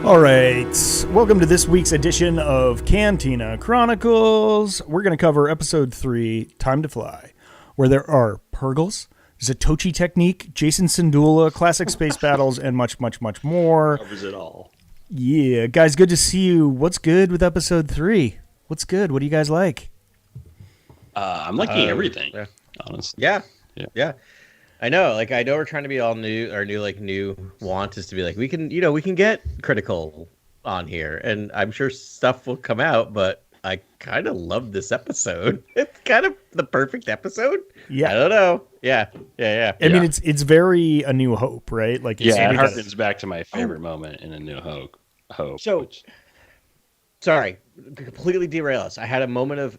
All right, welcome to this week's edition of Cantina Chronicles. We're going to cover episode 3, Time to Fly, where there are Purgles, Zatoichi Technique, Jason Sindula, classic space battles, and much, much, much more. Covers it all. Yeah, guys, good to see you. What's good with episode 3? What's good? What do you guys like? I'm liking everything, honestly. Yeah. I know we're trying to be all new. Our new want is to be like, we can get critical on here, and I'm sure stuff will come out, but I kind of love this episode. It's kind of the perfect episode. Yeah. I don't know. Yeah. I mean, it's very A New Hope, right? Like, It harkens back to my favorite moment in A New Hope. Sorry, completely derail us. I had a moment of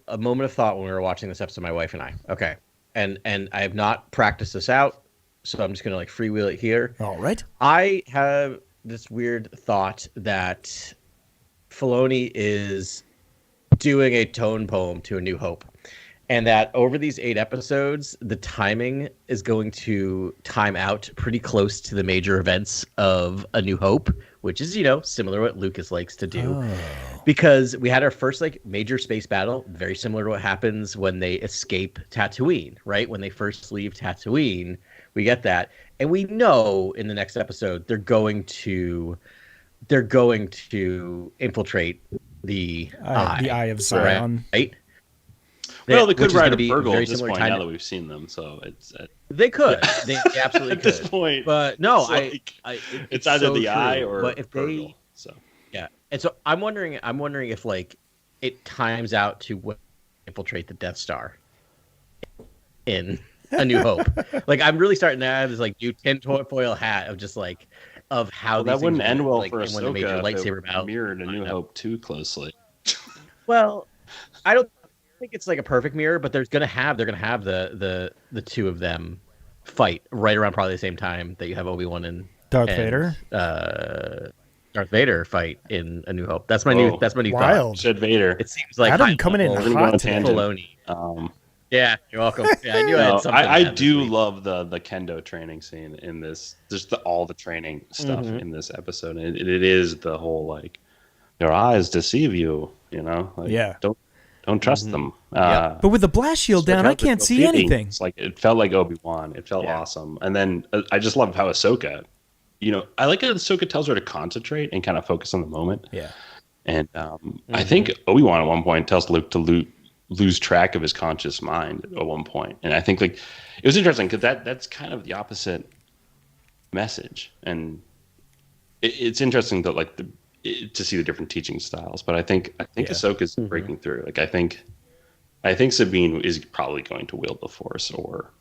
thought when we were watching this episode, my wife and I. Okay. And I have not practiced this out, so I'm just going to freewheel it here. All right. I have this weird thought that Filoni is doing a tone poem to A New Hope, and that over these 8 episodes, the timing is going to time out pretty close to the major events of A New Hope, which is, similar to what Lucas likes to do. Oh. Because we had our first major space battle, very similar to what happens when they escape Tatooine, right? When they first leave Tatooine, we get that. And we know in the next episode they're going to infiltrate the Eye of Zion. Right? Well, they could ride a Purgle at this point now that we've seen them, so it's... They could. They absolutely at could. At this point. But no, it's either so the Eye true. or but if Purgle. So. Yeah. And so I'm wondering if it times out to infiltrate the Death Star in A New Hope. I'm really starting to have this new tinfoil hat of just of how that wouldn't end well for Ahsoka when the major lightsaber battle mirrored A New Hope too closely. Well, I don't think it's a perfect mirror, but they're gonna have the two of them fight right around probably the same time that you have Obi-Wan and Vader. Darth Vader fight in A New Hope. That's my new wild. thought. Said Vader. It seems like Adam coming in hot today. Filoni. Yeah, you're welcome. Yeah, I knew I had something. I do love the kendo training scene in this. Just all the training stuff in this episode. And it is the whole your eyes deceive you. Don't trust them. But with the blast shield down, I can't see anything. It's it felt like Obi-Wan. It felt awesome. And then I just love how Ahsoka. I like how Ahsoka tells her to concentrate and kind of focus on the moment. Yeah. And I think Obi-Wan at one point tells Luke to lose track of his conscious mind at one point. And I think it was interesting because that's kind of the opposite message. And it's interesting that to see the different teaching styles. But I think Ahsoka's breaking through. I think Sabine is probably going to wield the Force or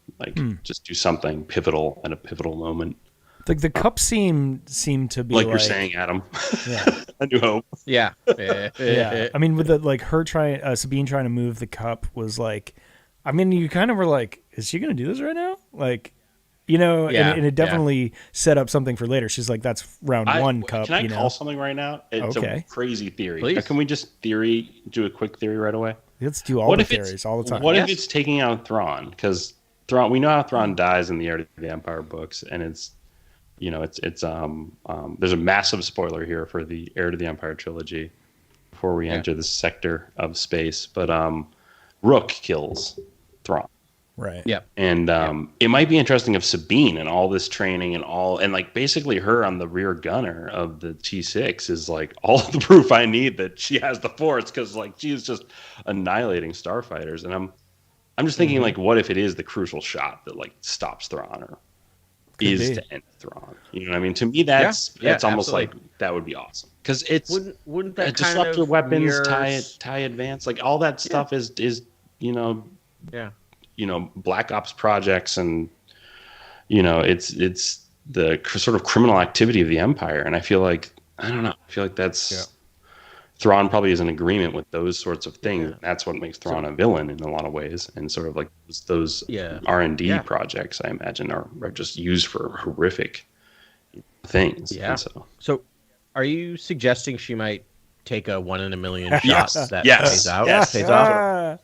just do something pivotal at a pivotal moment. The cup seemed to be you're saying, Adam. Yeah. A New Hope. Yeah. I mean, with her trying, Sabine trying to move the cup was you kind of were is she going to do this right now? And it definitely set up something for later. She's that's round 1 cup. Can I call something right now? It's a crazy theory. Please. Can we just do a quick theory right away? Let's do all the theories all the time. What if it's taking out Thrawn? Because we know how Thrawn dies in the Heir to the Empire books, and it's there's a massive spoiler here for the Heir to the Empire trilogy before we enter this sector of space. But Rook kills Thrawn. Right. Yeah. And it might be interesting if Sabine and all this training and basically her on the rear gunner of the T6 is all of the proof I need that she has the Force, because she is just annihilating starfighters. And I'm just thinking what if it is the crucial shot that stops Thrawn or to end Thrawn? You know what I mean? To me, that's almost absolutely. That would be awesome, because it's wouldn't that disruptor weapons, tie advance, all that stuff is Black Ops projects, and it's the sort of criminal activity of the Empire. And I feel that's Thrawn probably is in agreement with those sorts of things. That's what makes Thrawn a villain in a lot of ways. And sort of those R&D projects, I imagine, are just used for horrific things. Yeah. So are you suggesting she might take a 1 in a million shot that pays out? Yes. Pays off?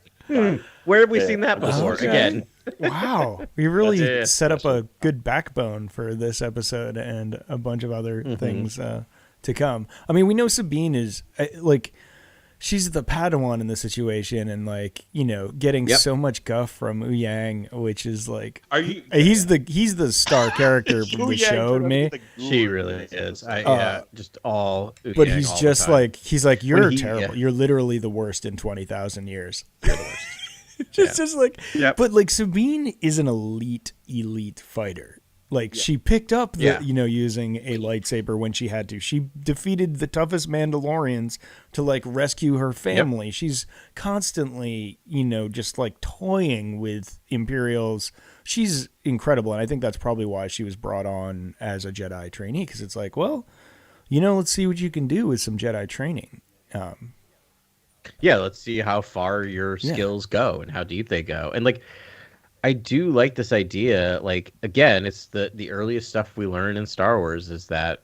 Where have we seen that before? Okay. Again. Wow. We really set up a good backbone for this episode and a bunch of other things to come. I mean, we know Sabine is like, she's the Padawan in the situation, and like, you know, getting so much guff from Ouyang, which is like, he's the star character from the show to me. She really is. Just all. But he's just like, you're terrible. You're literally the worst in 20,000 years. You're the worst. just like, but like Sabine is an elite fighter. Like she picked up the, you know, using a lightsaber when she had to. She defeated the toughest Mandalorians to like rescue her family. She's constantly, you know, just like toying with Imperials. She's incredible. And I think that's probably why she was brought on as a Jedi trainee. Cause it's like, well, you know, let's see what you can do with some Jedi training. Let's see how far your skills go and how deep they go. And like, I do like this idea. Like, again, it's the earliest stuff we learn in Star Wars is that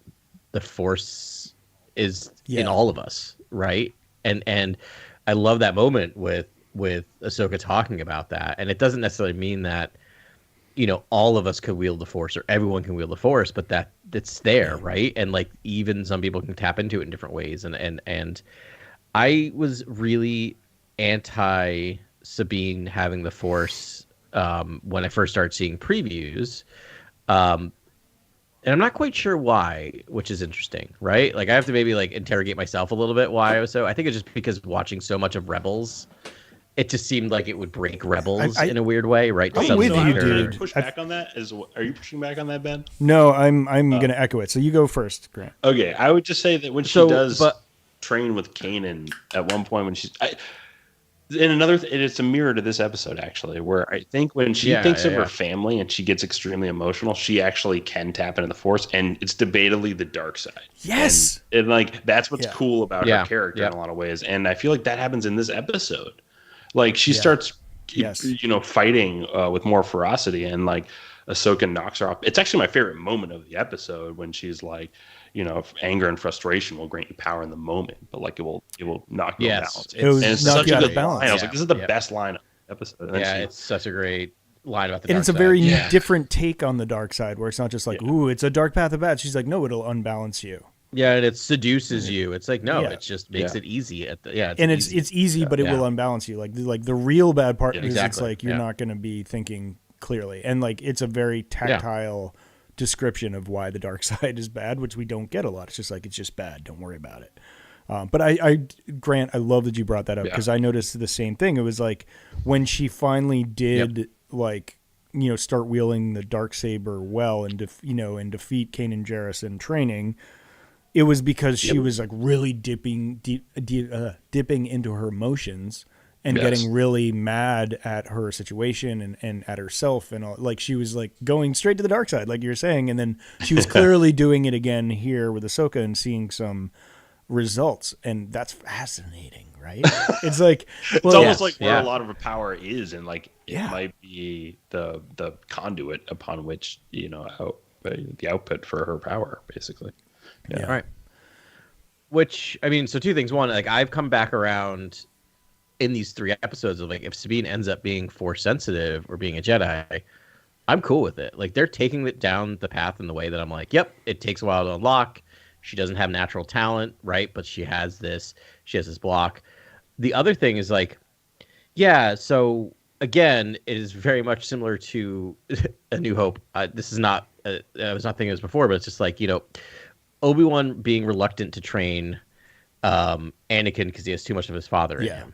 the Force is in all of us, right? And I love that moment with Ahsoka talking about that. And it doesn't necessarily mean that, you know, all of us could wield the Force or everyone can wield the Force, but that it's there, right? And like even some people can tap into it in different ways. And I was really anti Sabine having the Force when I first started seeing previews. And I'm not quite sure why, which is interesting, right? Like I have to maybe like interrogate myself a little bit why I was so. I think it's just because watching so much of Rebels, it just seemed like it would break Rebels in a weird way, right? I'm with you, dude. Push back on that? Are you pushing back on that, Ben? No, I'm going to echo it. So you go first, Grant. Okay, I would just say that when she does train with Kanan at one point when she's... it's a mirror to this episode, actually, where I think when she thinks of her family and she gets extremely emotional, she actually can tap into the Force, and it's debatably the dark side. Yes! And like, that's what's cool about her character in a lot of ways. And I feel like that happens in this episode. Like, she starts, you know, fighting with more ferocity, and like, Ahsoka knocks her off. It's actually my favorite moment of the episode when she's like, you know, anger and frustration will grant you power in the moment, but like it will knock you out of balance. And it's such a good line. I was like, this is the best line of the episode. It's such a great line about the dark side. And it's a very different take on the dark side, where it's not just like, ooh, it's a dark path of bad. She's like, no, it'll unbalance you. Yeah, and it seduces you. It's like, no, it just makes it easy. It's easy, but it will unbalance you. Like the real bad part is it's like you're not going to be thinking clearly, and like it's a very tactile description of why the dark side is bad, which we don't get a lot. It's just like, it's just bad, don't worry about it. But Grant, I love that you brought that up, because I noticed the same thing. It was like when she finally did like, you know, start wielding the Darksaber well and and defeat Kanan Jarrus in training, it was because she was like really dipping into her emotions and getting really mad at her situation and at herself, and all. Like she was like going straight to the dark side, like you're saying, and then she was clearly doing it again here with Ahsoka and seeing some results, and that's fascinating, right? It's like it's almost like where a lot of her power is, and like it might be the conduit upon which, you know, the output for her power, basically. All right. Which, I mean, so two things. One, like I've come back around in these 3 episodes of like, if Sabine ends up being Force sensitive or being a Jedi, I'm cool with it. Like they're taking it down the path in the way that I'm like, yep, it takes a while to unlock. She doesn't have natural talent, right? But she has this block. The other thing is like, so again, it is very much similar to A New Hope. This is not, I was not thinking of this before, but it's just like, you know, Obi-Wan being reluctant to train Anakin because he has too much of his father in him.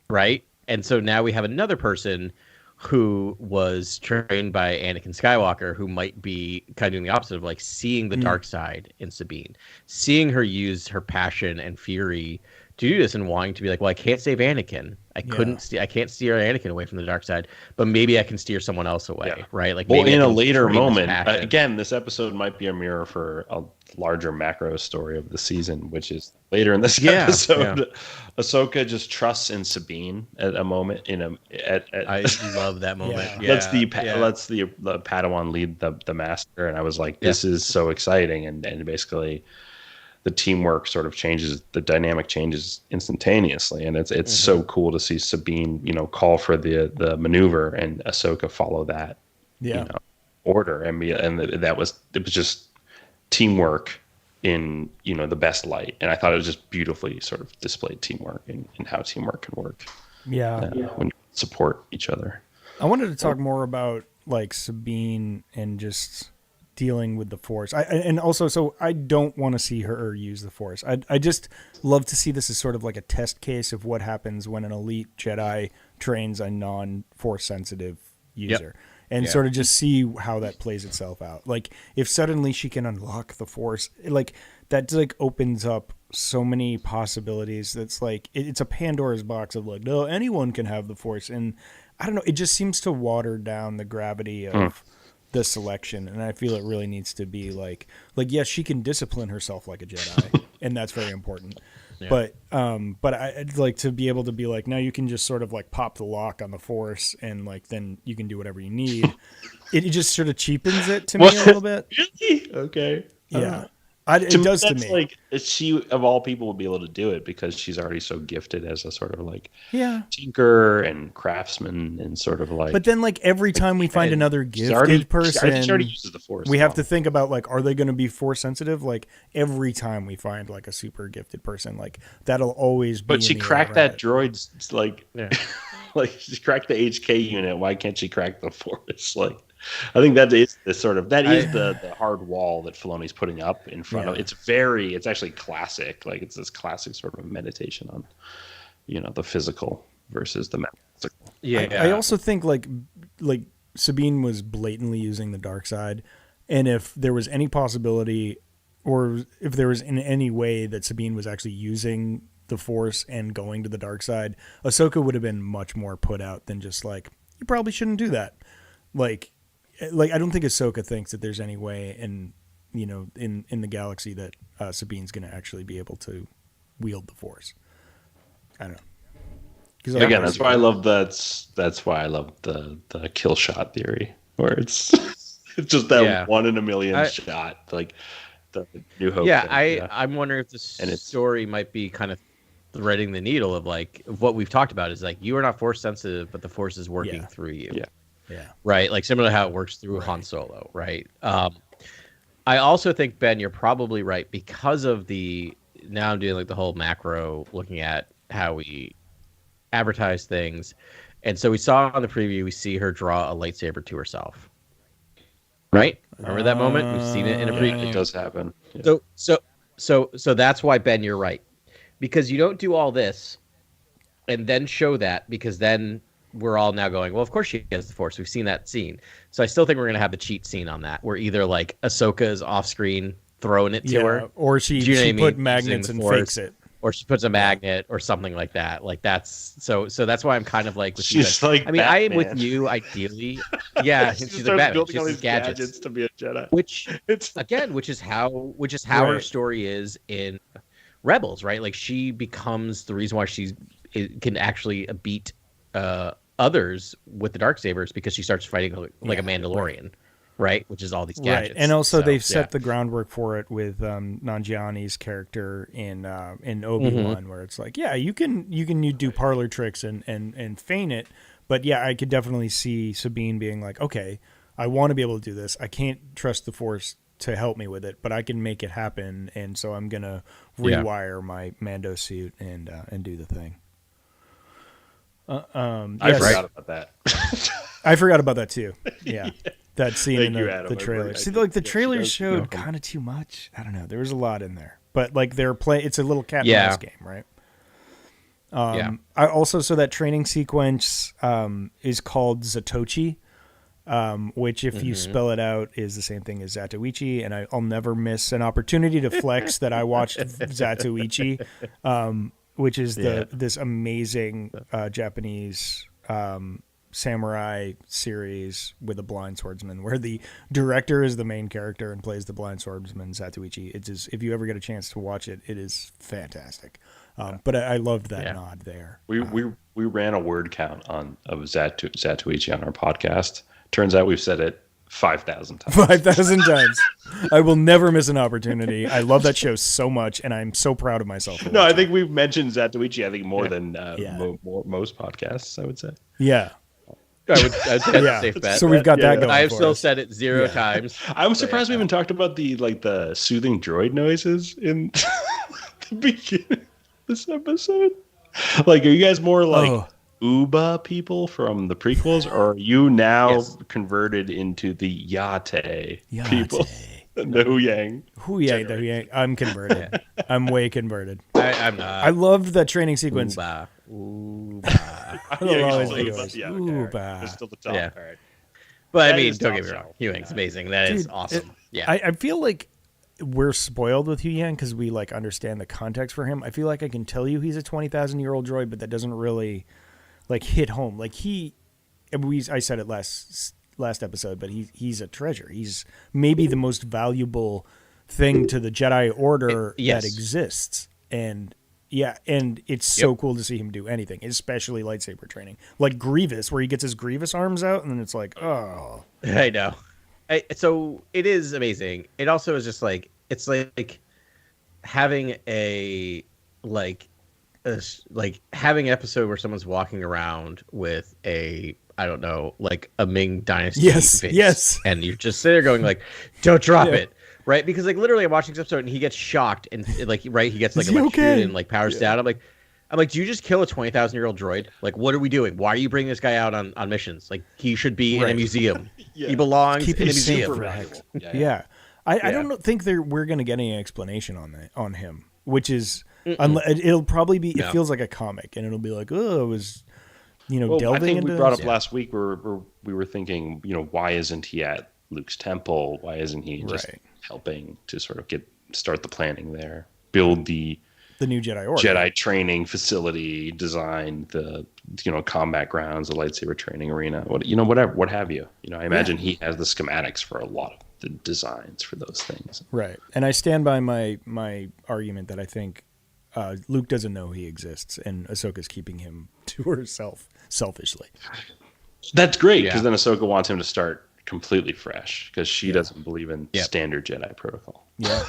Right? And so now we have another person who was trained by Anakin Skywalker who might be kind of doing the opposite of like seeing the dark side in Sabine, seeing her use her passion and fury to do this and wanting to be like, well, I can't save Anakin. I can't steer Anakin away from the dark side, but maybe I can steer someone else away, right? Like, well, in a later moment, again, this episode might be a mirror for a larger macro story of the season, which is later in this episode. Ahsoka just trusts in Sabine at a moment. I love that moment. Let's the Padawan lead the master, and I was like, this is so exciting, and basically the teamwork sort of changes, the dynamic changes instantaneously, and it's so cool to see Sabine, you know, call for the maneuver and Ahsoka follow that order, and it was just teamwork in the best light, and I thought it was just beautifully sort of displayed teamwork and how teamwork can work. When you support each other. I wanted to talk more about like Sabine and just dealing with the Force. And also, so I don't want to see her use the Force. I just love to see this as sort of like a test case of what happens when an elite Jedi trains a non-Force sensitive user. And sort of just see how that plays itself out. Like if suddenly she can unlock the Force, like that like opens up so many possibilities. That's like it's a Pandora's box of like, no, anyone can have the Force. And I don't know, it just seems to water down the gravity of the selection, and I feel it really needs to be like yes, she can discipline herself like a Jedi, and that's very important. Yeah. But I'd like to be able to be like, now you can just sort of like pop the lock on the Force, and like then you can do whatever you need. It just sort of cheapens it to me a little bit. Really? Okay. Yeah. It does to me. Like she of all people would be able to do it because she's already so gifted as a sort of like tinker and craftsman and sort of like. But then like every time we find another gifted person, she already uses the Force. We have to think about like, are they going to be Force sensitive? Like every time we find like a super gifted person, like that'll always be. But she cracked that droid's like, like she cracked the HK unit. Why can't she crack the Force? Like. I think that is the sort of the hard wall that Filoni's putting up in front of. It's actually classic. Like it's this classic sort of meditation on, the physical versus the metaphysical. I also think like Sabine was blatantly using the dark side, and if there was any possibility, or if there was in any way that Sabine was actually using the Force and going to the dark side, Ahsoka would have been much more put out than just like, you probably shouldn't do that. Like I don't think Ahsoka thinks that there's any way in the galaxy that Sabine's going to actually be able to wield the Force. I don't know. Again, that's why I love that's why I love the kill shot theory, where it's just that 1 in a million shot, like the New Hope. I'm wondering if the story might be kind of threading the needle of like what we've talked about is like you are not Force sensitive, but the Force is working through you. Yeah. Right. Like similar to how it works through Han Solo. Right. I also think, Ben, you're probably right because of now I'm doing like the whole macro looking at how we advertise things. And so we saw on the preview, we see her draw a lightsaber to herself. Right. Remember that moment? We've seen it in a preview. It does happen. Yeah. So that's why, Ben, you're right. Because you don't do all this and then show that, because then we're all now going, well, of course she has the Force. We've seen that scene. So I still think we're going to have the cheat scene on that, where either like Ahsoka is off screen throwing it to her, or she put magnets and fakes it, or she puts a magnet or something like that. Like that's so that's why I'm kind of like with she's you. Like I mean, Batman. I am with you ideally. Yeah, she's like Batman. Building all these gadgets to be a Jedi. Which is how her story is in Rebels, right? Like she becomes the reason why she can actually beat others with the darksabers, because she starts fighting like a Mandalorian, right? Which is all these gadgets. Right. And also they've set the groundwork for it with Nanjiani's character in Obi-Wan, where it's like, you do parlor tricks and feign it, but I could definitely see Sabine being like, okay, I want to be able to do this. I can't trust the Force to help me with it, but I can make it happen, and so I'm gonna rewire my Mando suit and do the thing. I forgot about that. I forgot about that too. Yeah, that scene in the trailer. See, like the trailers showed kind of too much. I don't know. There was a lot in there, but like it's a little cat and mouse game, right? I also that training sequence is called Zatoichi, which if you spell it out is the same thing as Zatoichi, and I'll never miss an opportunity to flex that I watched Zatoichi. Which is this amazing Japanese samurai series with a blind swordsman, where the director is the main character and plays the blind swordsman Zatoichi. It's just, if you ever get a chance to watch it, it is fantastic. But I loved that nod there. We ran a word count of Zatoichi on our podcast. Turns out we've said it 5,000 times. 5,000 times. I will never miss an opportunity. I love that show so much, and I'm so proud of myself. No, I think we've mentioned Zatoichi, more than most podcasts, I would say. Yeah. I'd say that's a safe bet. So we've got that going. I have for still us. said it 0 times. I'm surprised we haven't talked about the soothing droid noises in the beginning of this episode. Like, are you guys more like Uba people from the prequels, or are you now converted into the Yate people? The Huyang. Huyang. I'm converted. I'm way converted. I'm not. I loved that training sequence. Uba. Uba. Still the top. Yeah. All right. But That I mean, is don't get me awesome. wrong. Huyang's amazing. That is awesome. I feel like we're spoiled with Huyang because we like understand the context for him. I feel like I can tell you he's a 20,000-year-old droid, but that doesn't really like hit home. Like I said it last episode, but he's a treasure. He's maybe the most valuable thing to the Jedi Order that exists. And it's so cool to see him do anything, especially lightsaber training. Like Grievous, where he gets his Grievous arms out, and then it's like, oh. I know. So it is amazing. It also is just like, it's like having having an episode where someone's walking around with a, I don't know, like a Ming Dynasty face. Yes. And you're just sitting there going like, don't drop it. Right? Because like literally I'm watching this episode and he gets shocked and like, right, he gets like electrocuted and like powers down. I'm like, do you just kill a 20,000-year-old droid? Like, what are we doing? Why are you bringing this guy out on missions? Like, he should be in a museum. He belongs in a museum. I don't think we're going to get any explanation on him, which is it'll probably be. It feels like a comic, and it'll be like, oh, it was, delving I think into. We brought up last week where we were thinking, why isn't he at Luke's temple? Why isn't he just helping to sort of start the planning there, build the new Jedi Order, Jedi training facility, design the combat grounds, the lightsaber training arena, what have you. I imagine he has the schematics for a lot of the designs for those things. Right, and I stand by my argument that I think Luke doesn't know he exists, and Ahsoka's keeping him to herself selfishly. That's great, because then Ahsoka wants him to start completely fresh, because she doesn't believe in standard Jedi protocol. Yeah.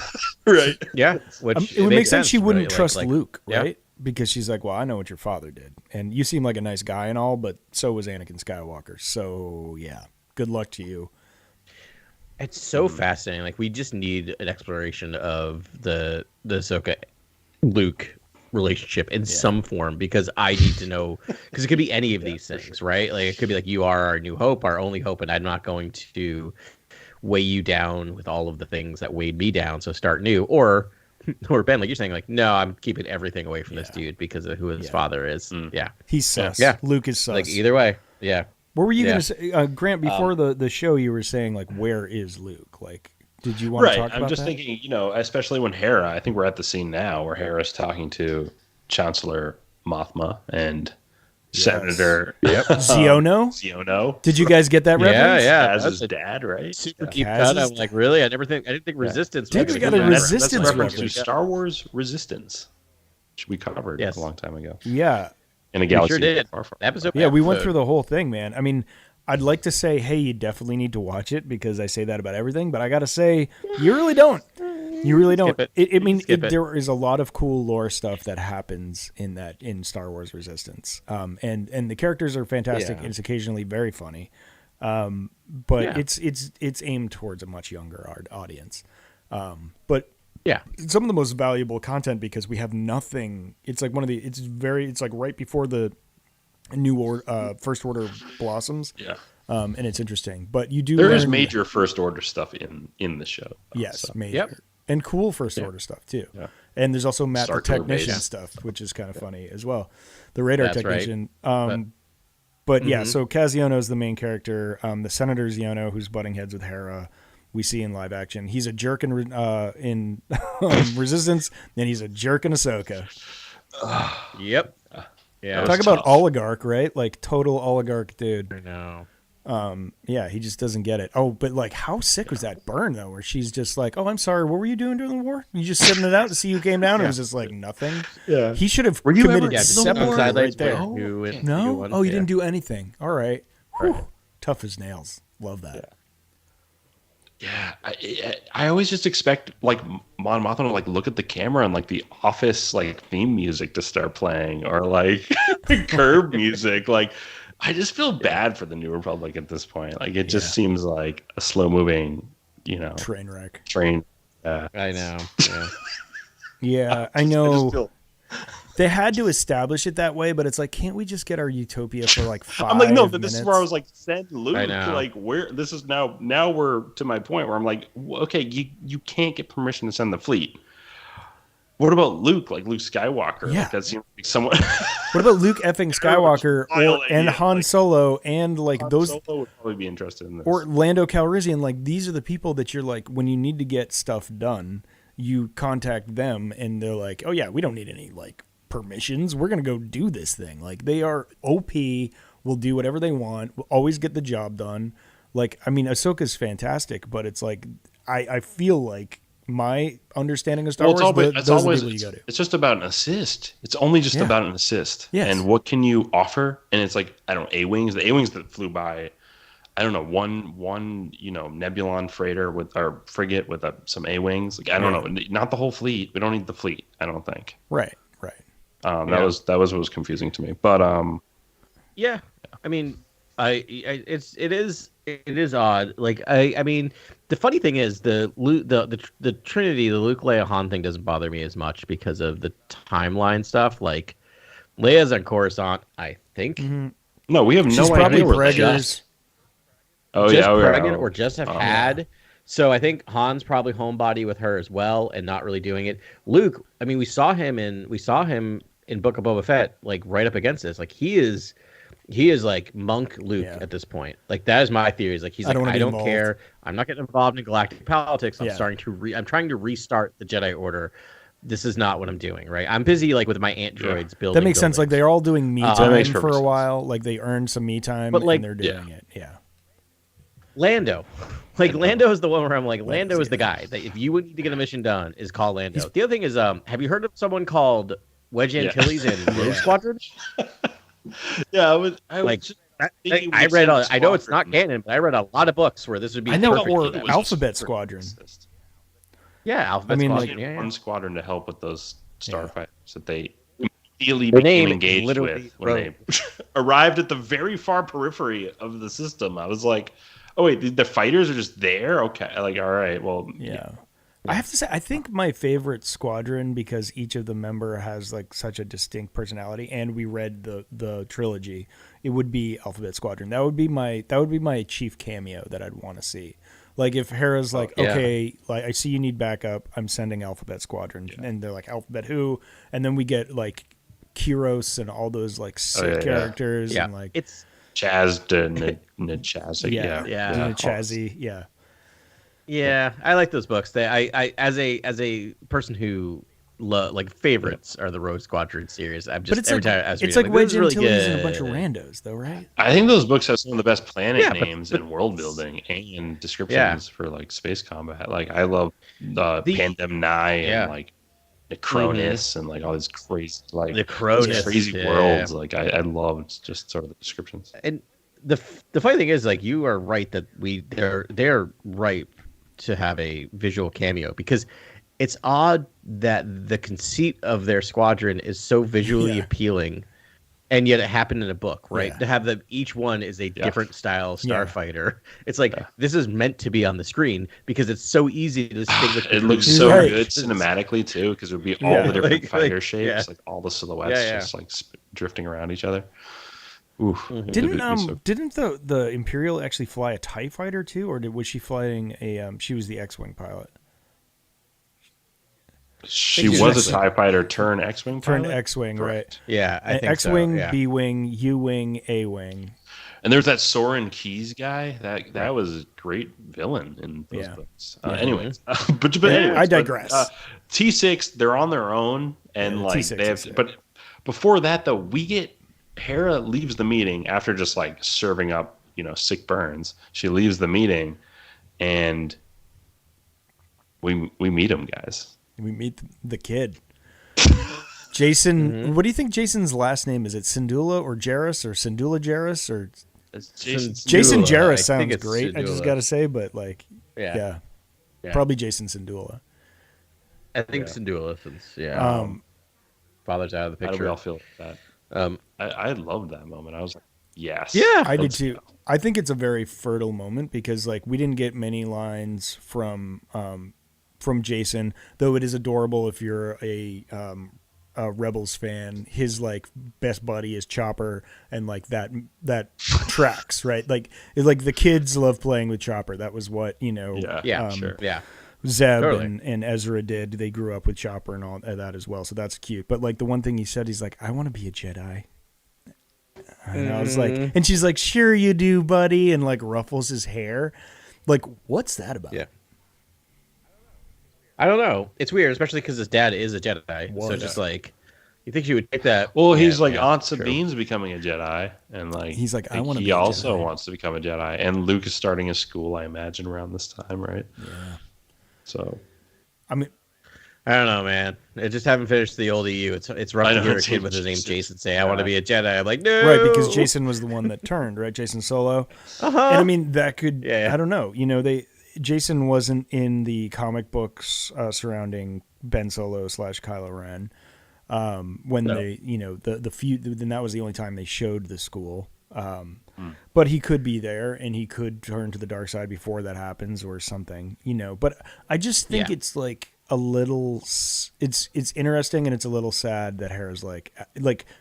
Right. Yeah. Which it would make sense she wouldn't trust like, Luke, right? Because she's like, well, I know what your father did. And you seem like a nice guy and all, but so was Anakin Skywalker. So, yeah, good luck to you. It's so fascinating. Like, we just need an exploration of the Ahsoka Luke relationship in some form, because I need to know, because it could be any of these things, right? Like, it could be like, you are our new hope, our only hope, and I'm not going to weigh you down with all of the things that weighed me down, so start new. Or Ben, like you're saying, like, no, I'm keeping everything away from this dude because of who his father is. He's sus. Luke is sus. Like, either way. What were you going to say, Grant, before the show, you were saying, like, where is Luke? Like, did you want to talk about that? I'm just thinking, especially when Hera, I think we're at the scene now where Hera's talking to Chancellor Mothma and Senator Ziono. Did you guys get that reference? As his dad, right? Super deep cut. I'm like, really? I didn't think Resistance. Dude, we got a Resistance reference to Star Wars Resistance, which we covered a long time ago. Yeah, in a galaxy did. far from. We went through the whole thing, man. I mean, I'd like to say, hey, you definitely need to watch it, because I say that about everything, but I got to say, you really don't. You really don't. There is a lot of cool lore stuff that happens in Star Wars Resistance, and the characters are fantastic. And it's occasionally very funny, but it's aimed towards a much younger audience. But some of the most valuable content, because we have nothing. It's like it's like right before the new First Order blossoms. And it's interesting, but you do. There is major First Order stuff in the show. Major. And cool First Order stuff, too. Yeah. And there's also Matt the Technician stuff, which is kind of funny as well. The radar technician. Right. So Kaz Ziono is the main character. The Senator Ziono, who's butting heads with Hera, we see in live action. He's a jerk in Resistance, and he's a jerk in Ahsoka. Yep. Talk about oligarch, right? Like, total oligarch dude. I know. He just doesn't get it. Oh, but like, how sick was that burn though, where she's just like, "Oh, I'm sorry, what were you doing during the war? You just sitting it out to see who came down?" It was just like nothing. Yeah, he should have committed separate right there. No, you didn't do anything. All right, tough as nails. Love that. Yeah, I always just expect like Mon Mothma to like look at the camera and like the Office like theme music to start playing, or like Curb music, like. I just feel bad for the New Republic at this point. Like it just seems like a slow moving, train wreck. Train. I know. Yeah. Yeah, I know. They had to establish it that way, but it's like, can't we just get our utopia for like 5 I'm like, no, but minutes? this is where I was like, send Luke. I know. Like, where this is now we're to my point where I'm like, okay, you can't get permission to send the fleet. What about Luke? Like Luke Skywalker? Yeah. Like, that seems like someone. What about Luke effing Skywalker and Han Solo and like Han those? Solo would probably be interested in this. Or Lando Calrissian. Like these are the people that you're like, when you need to get stuff done, you contact them and they're like, oh yeah, we don't need any like permissions. We're gonna go do this thing. Like they are OP. Will do whatever they want. Will always get the job done. Like I mean, Ahsoka's fantastic, but it's like I feel like my understanding of Star Wars. It's just about an assist. It's only just about an assist. Yes. And what can you offer? And it's like, I don't know, A-wings. The A-wings that flew by, I don't know, one Nebulon freighter or frigate with some A-wings. Like I don't know, not the whole fleet. We don't need the fleet. I don't think. Right. That was what was confusing to me. But yeah. I mean, it is odd. Like I mean, the funny thing is the Trinity, the Luke Leia Han thing doesn't bother me as much because of the timeline stuff. Like Leia's on Coruscant, I think. Mm-hmm. No, we have She's no probably idea. preggers. Pregnant or just have had. So I think Han's probably homebody with her as well, and not really doing it. Luke, I mean, we saw him in Book of Boba Fett, like right up against this. Like he is like monk Luke at this point. Like that is my theory. Is like he's like, I don't care. I'm not getting involved in galactic politics. I'm I'm trying to restart the Jedi Order. This is not what I'm doing. Right. I'm busy like with my androids building. That makes sense. Like they're all doing me time for a sense. while. Like they earned some me time, but like, and they're doing it. Yeah. Lando. Like Lando is the one where I'm like, Lando is the guy that if you would need to get a mission done, is call Lando. The other thing is, have you heard of someone called Wedge Antilles in Rogue Squadron? Yeah, I read. I know it's not canon, but I read a lot of books where this would be. I know, perfect or for that. Alphabet Squadron. Yeah, Alphabet Squadron. Like, one squadron to help with those starfighters that they immediately The became name engaged with when they arrived at the very far periphery of the system. I was like, oh wait, the fighters are just there? Okay, like all right, well, yeah. I have to say, I think my favorite squadron, because each of the member has like such a distinct personality, and we read the trilogy, it would be Alphabet Squadron. That would be my chief cameo that I'd want to see. Like if Hera's like, okay, like I see you need backup, I'm sending Alphabet Squadron, and they're like, Alphabet who? And then we get like Kyros and all those like sick characters, and like it's Chaz to Nachazi, Nachazi, yeah. Yeah, I like those books. I as a person who like favorites are the Rogue Squadron series. I'm just every time I was it's reading, like Wedge really Antilles and a bunch of randos, though, right? I think those books have some of the best planet names and world building and descriptions for like space combat. Like I love the Pandem-Nye and like Necronus and like all these crazy crazy worlds. Like I love just sort of the descriptions. And the funny thing is, like, you are right that they're ripe to have a visual cameo, because it's odd that the conceit of their squadron is so visually appealing, and yet it happened in a book, right? To have them, each one is a different style starfighter. It's like this is meant to be on the screen because it's so easy to distinguish. It looks so good cinematically too, because it would be all the different fighter shapes, like all the silhouettes just like drifting around each other. Oof. Didn't the Imperial actually fly a TIE fighter too, or was she flying a she was the X-wing pilot? She was a TIE fighter turn X-wing pilot? Turn X-wing, right? Yeah, I think X-wing, so, B-wing, U-wing, A-wing. And there's that Soren Keys guy. That was a great villain in those books. Anyways, but anyways, I digress. T6, they're on their own, and like T6 they have. But before that, though, Hera leaves the meeting after just like serving up, sick burns. She leaves the meeting, and we meet him, guys. We meet the kid. Jason, what do you think Jason's last name is? It Syndulla or Jarrus or Syndulla Jarrus or Jason Jarrus sounds great. Syndulla. I just got to say, but like, yeah, probably Jason Syndulla. I think Syndulla, since father's out of the picture. How do we all feel about that? I loved that moment. I was like, Yes. Yeah. I did too. I think it's a very fertile moment because like we didn't get many lines from Jason, though it is adorable if you're a Rebels fan. His like best buddy is Chopper, and like that tracks, right? Like the kids love playing with Chopper. That was what Yeah, sure. Yeah. Zeb Totally. and Ezra did. They grew up with Chopper and all that as well, so that's cute. But like the one thing he said, he's like, I want to be a Jedi. And I was like, and she's like, sure you do, buddy, and like ruffles his hair. Like, what's that about? Yeah. I don't know. It's weird, especially because his dad is a Jedi. So just like, you think she would take that? Well, he's Yeah, like yeah, Aunt true. Sabine's becoming a Jedi, and like He's like, I wanna He be a also Jedi. wants to become a Jedi, and Luke is starting a school, I imagine, around this time, right? Yeah. So, I mean, I don't know, man. I just haven't finished the old EU. It's rough I to know, hear a it's kid with his name Jason. Jason say, "I want to be a Jedi." I'm like, no, right, because Jason was the one that turned, right? Jason Solo. And I mean, that could, Yeah. I don't know. Jason wasn't in the comic books surrounding Ben Solo / Kylo Ren. When they, the few, then that was the only time they showed the school. But he could be there, and he could turn to the dark side before that happens, or something, But I just think it's like a little. It's interesting, and it's a little sad that Hera's like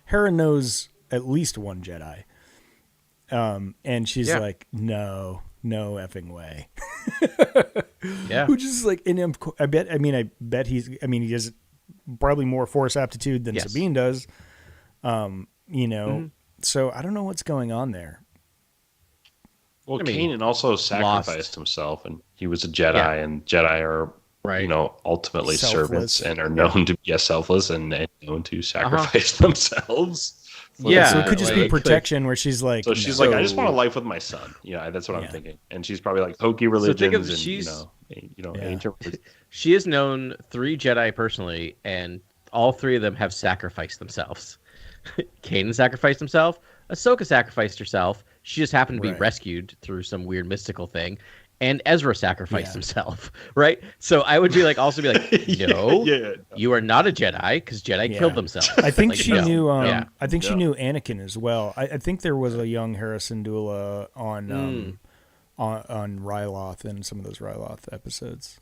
Hera knows at least one Jedi, and she's like, no effing way. Yeah. Which is like, and I bet he has probably more force aptitude than Sabine does. So I don't know what's going on there. well, I mean, Kanan also sacrificed lost. himself, and he was a Jedi, Yeah. and Jedi are, Right. ultimately Selfless. servants and are known to be selfless and known to sacrifice themselves. for Yeah, the So it good could just of be the- protection, where she's like, So she's no. like, I just want a life with my son. Yeah, that's what I'm Yeah. thinking. And she's probably like hokey think religions of and she's- ancient religions. She has known 3 Jedi personally, and all 3 of them have sacrificed themselves. Kanan sacrificed himself. Ahsoka sacrificed herself. She just happened to be Right. rescued through some weird mystical thing. And Ezra sacrificed himself, right? So I would be like, also be like, no, you are not a Jedi because Jedi Yeah. killed themselves. I think Like, she no. knew. Yeah. I think she knew Anakin as well. I think there was a young Harrison Dula on Ryloth in some of those Ryloth episodes.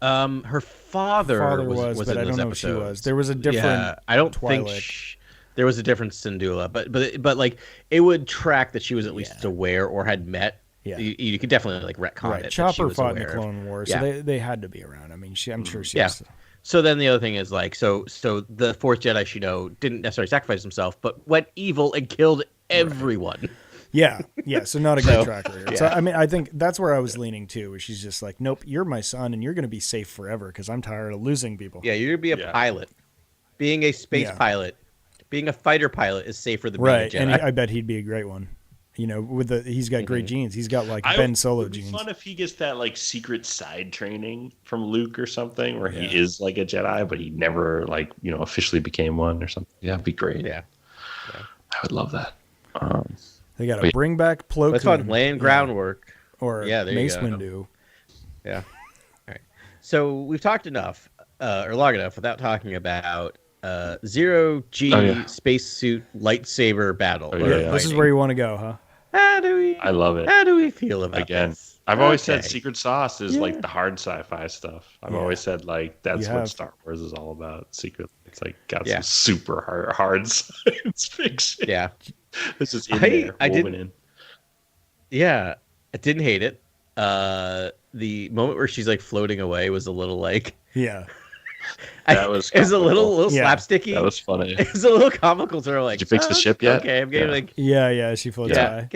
Her father was but in I those don't know if she episodes. was. There was a different. Yeah, I don't Twi'lek. think there was a different Syndulla, but like it would track that she was at least aware or had met. Yeah. You could definitely like retcon Right, it. that she Chopper was fought in the aware of. Clone Wars, Yeah. so they had to be around. I mean, I'm sure she. Yeah. Was, So then the other thing is like so the fourth Jedi she didn't necessarily sacrifice himself, but went evil and killed everyone. yeah. So not a great tracker here. So yeah. I mean, I think that's where I was leaning to, where she's just like, nope, you're my son, and you're going to be safe forever because I'm tired of losing people. Yeah, you're gonna be a pilot. Being a space pilot, being a fighter pilot is safer than Right, being a Jedi. and I bet he'd be a great one. He's got great genes. He's got like Ben Solo It would be genes. fun if he gets that like secret side training from Luke or something, where he is like a Jedi, but he never officially became one or something. Yeah, it'd be great. Yeah. I would love that. They got to bring back Plo That's fun. Koon, Laying groundwork. or Yeah, there you Mace go. Windu. Yeah. All right. So we've talked enough, or long enough, without talking about Zero G spacesuit lightsaber battle. Oh, or yeah. This is fighting. where you want to go, huh? How do we? I love it. How do we feel about Again, this? I've always said Okay. secret sauce is like the hard sci-fi stuff. I've always said like that's You what have. Star Wars is all about. Secret. It's like got Yeah. some super hard science fiction. Yeah. This is in I there, woven didn't- in. Yeah. I didn't hate it. The moment where she's like floating away was a little like Yeah. That was it was a little comical. Yeah. slapsticky. That was funny. It was a little comical to her. Like, Did you fix the ship yet? Okay, I'm getting Yeah. like Yeah. She floats by.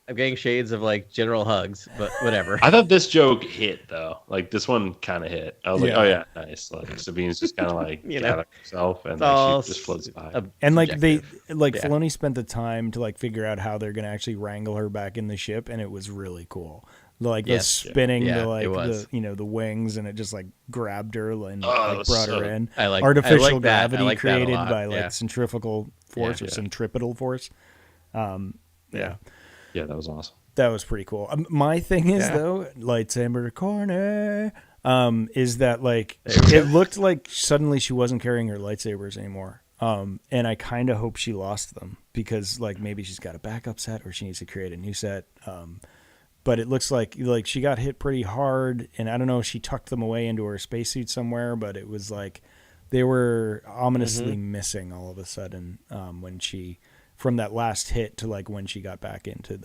I'm getting shades of like General Hugs, but whatever. I thought this joke hit though. Like this one kind of hit. I was like, Yeah. oh yeah, nice. Like Sabine's just kind of like You know, gathering herself and all like she just floats by. And like subjective. Yeah. Filoni spent the time to like figure out how they're gonna actually wrangle her back in the ship, and it was really cool. Like the Yes. spinning, Yeah, the like it was. the wings, and it just like grabbed her and Oh, like it was brought so- her in. I like Artificial that. I gravity like that a created lot. by like Yeah. centrifugal force or Yeah. centripetal force. Yeah, Yeah, that was awesome. that was pretty cool. My thing is Yeah. though, lightsaber corner, is that like it looked like suddenly she wasn't carrying her lightsabers anymore. And I kind of hope she lost them because like maybe she's got a backup set or she needs to create a new set. But it looks like she got hit pretty hard, and I don't know if she tucked them away into her spacesuit somewhere, but it was like they were ominously missing all of a sudden when she, from that last hit to like when she got back into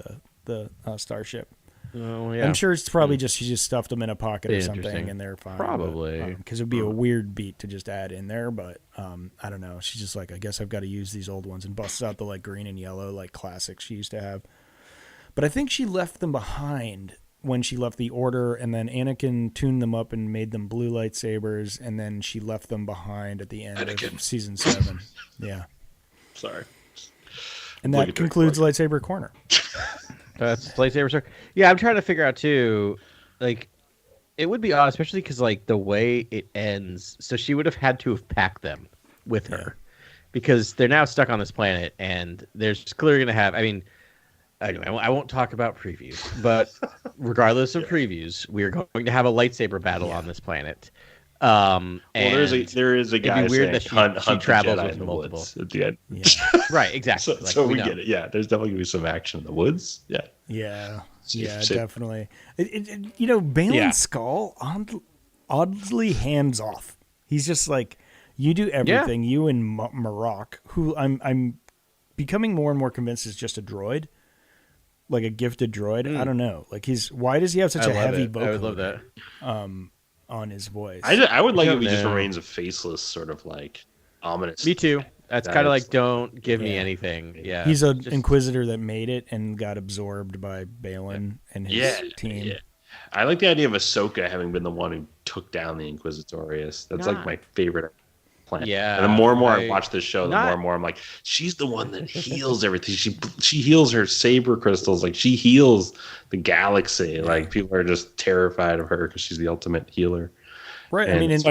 the starship. Oh yeah. I'm sure it's probably just she just stuffed them in a pocket or something, and they're fine. Probably because it'd be a weird beat to just add in there, but I don't know. She's just like, I guess I've got to use these old ones, and busts out the like green and yellow like classics she used to have. But I think she left them behind when she left the Order, and then Anakin tuned them up and made them blue lightsabers, and then she left them behind at the end of season 7. Yeah. Sorry. And that concludes Lightsaber Corner. That's lightsaber circle. Yeah, I'm trying to figure out too, like, it would be odd, especially because like the way it ends. So she would have had to have packed them with her, because they're now stuck on this planet, and they're clearly going to have. I mean, anyway, I won't talk about previews, but regardless of previews, we are going to have a lightsaber battle on this planet. Well, there is a guy it'd be weird saying that she travels with the multiple woods at the end. Yeah. Right, exactly. So we get it. Yeah, there's definitely gonna be some action in the woods. Yeah. Yeah, definitely. Balin's skull oddly hands off. He's just like, you do everything. You and Marok, who I'm becoming more and more convinced is just a droid, like a gifted droid. I don't know. Like why does he have such a heavy vocal? I would love that. On his voice. I would like if he just remains a faceless, sort of like ominous. Me too. That's kind of like, don't give me anything. Yeah. He's an Inquisitor that made it and got absorbed by Balin and his team. Yeah. I like the idea of Ahsoka having been the one who took down the Inquisitorius. That's like my favorite plan. Yeah. And the more and more I watch this show, the more and more I'm like, she's the one that heals everything. She heals her saber crystals. Like, she heals the galaxy. Yeah. Like, people are just terrified of her because she's the ultimate healer. Right. And I mean, that's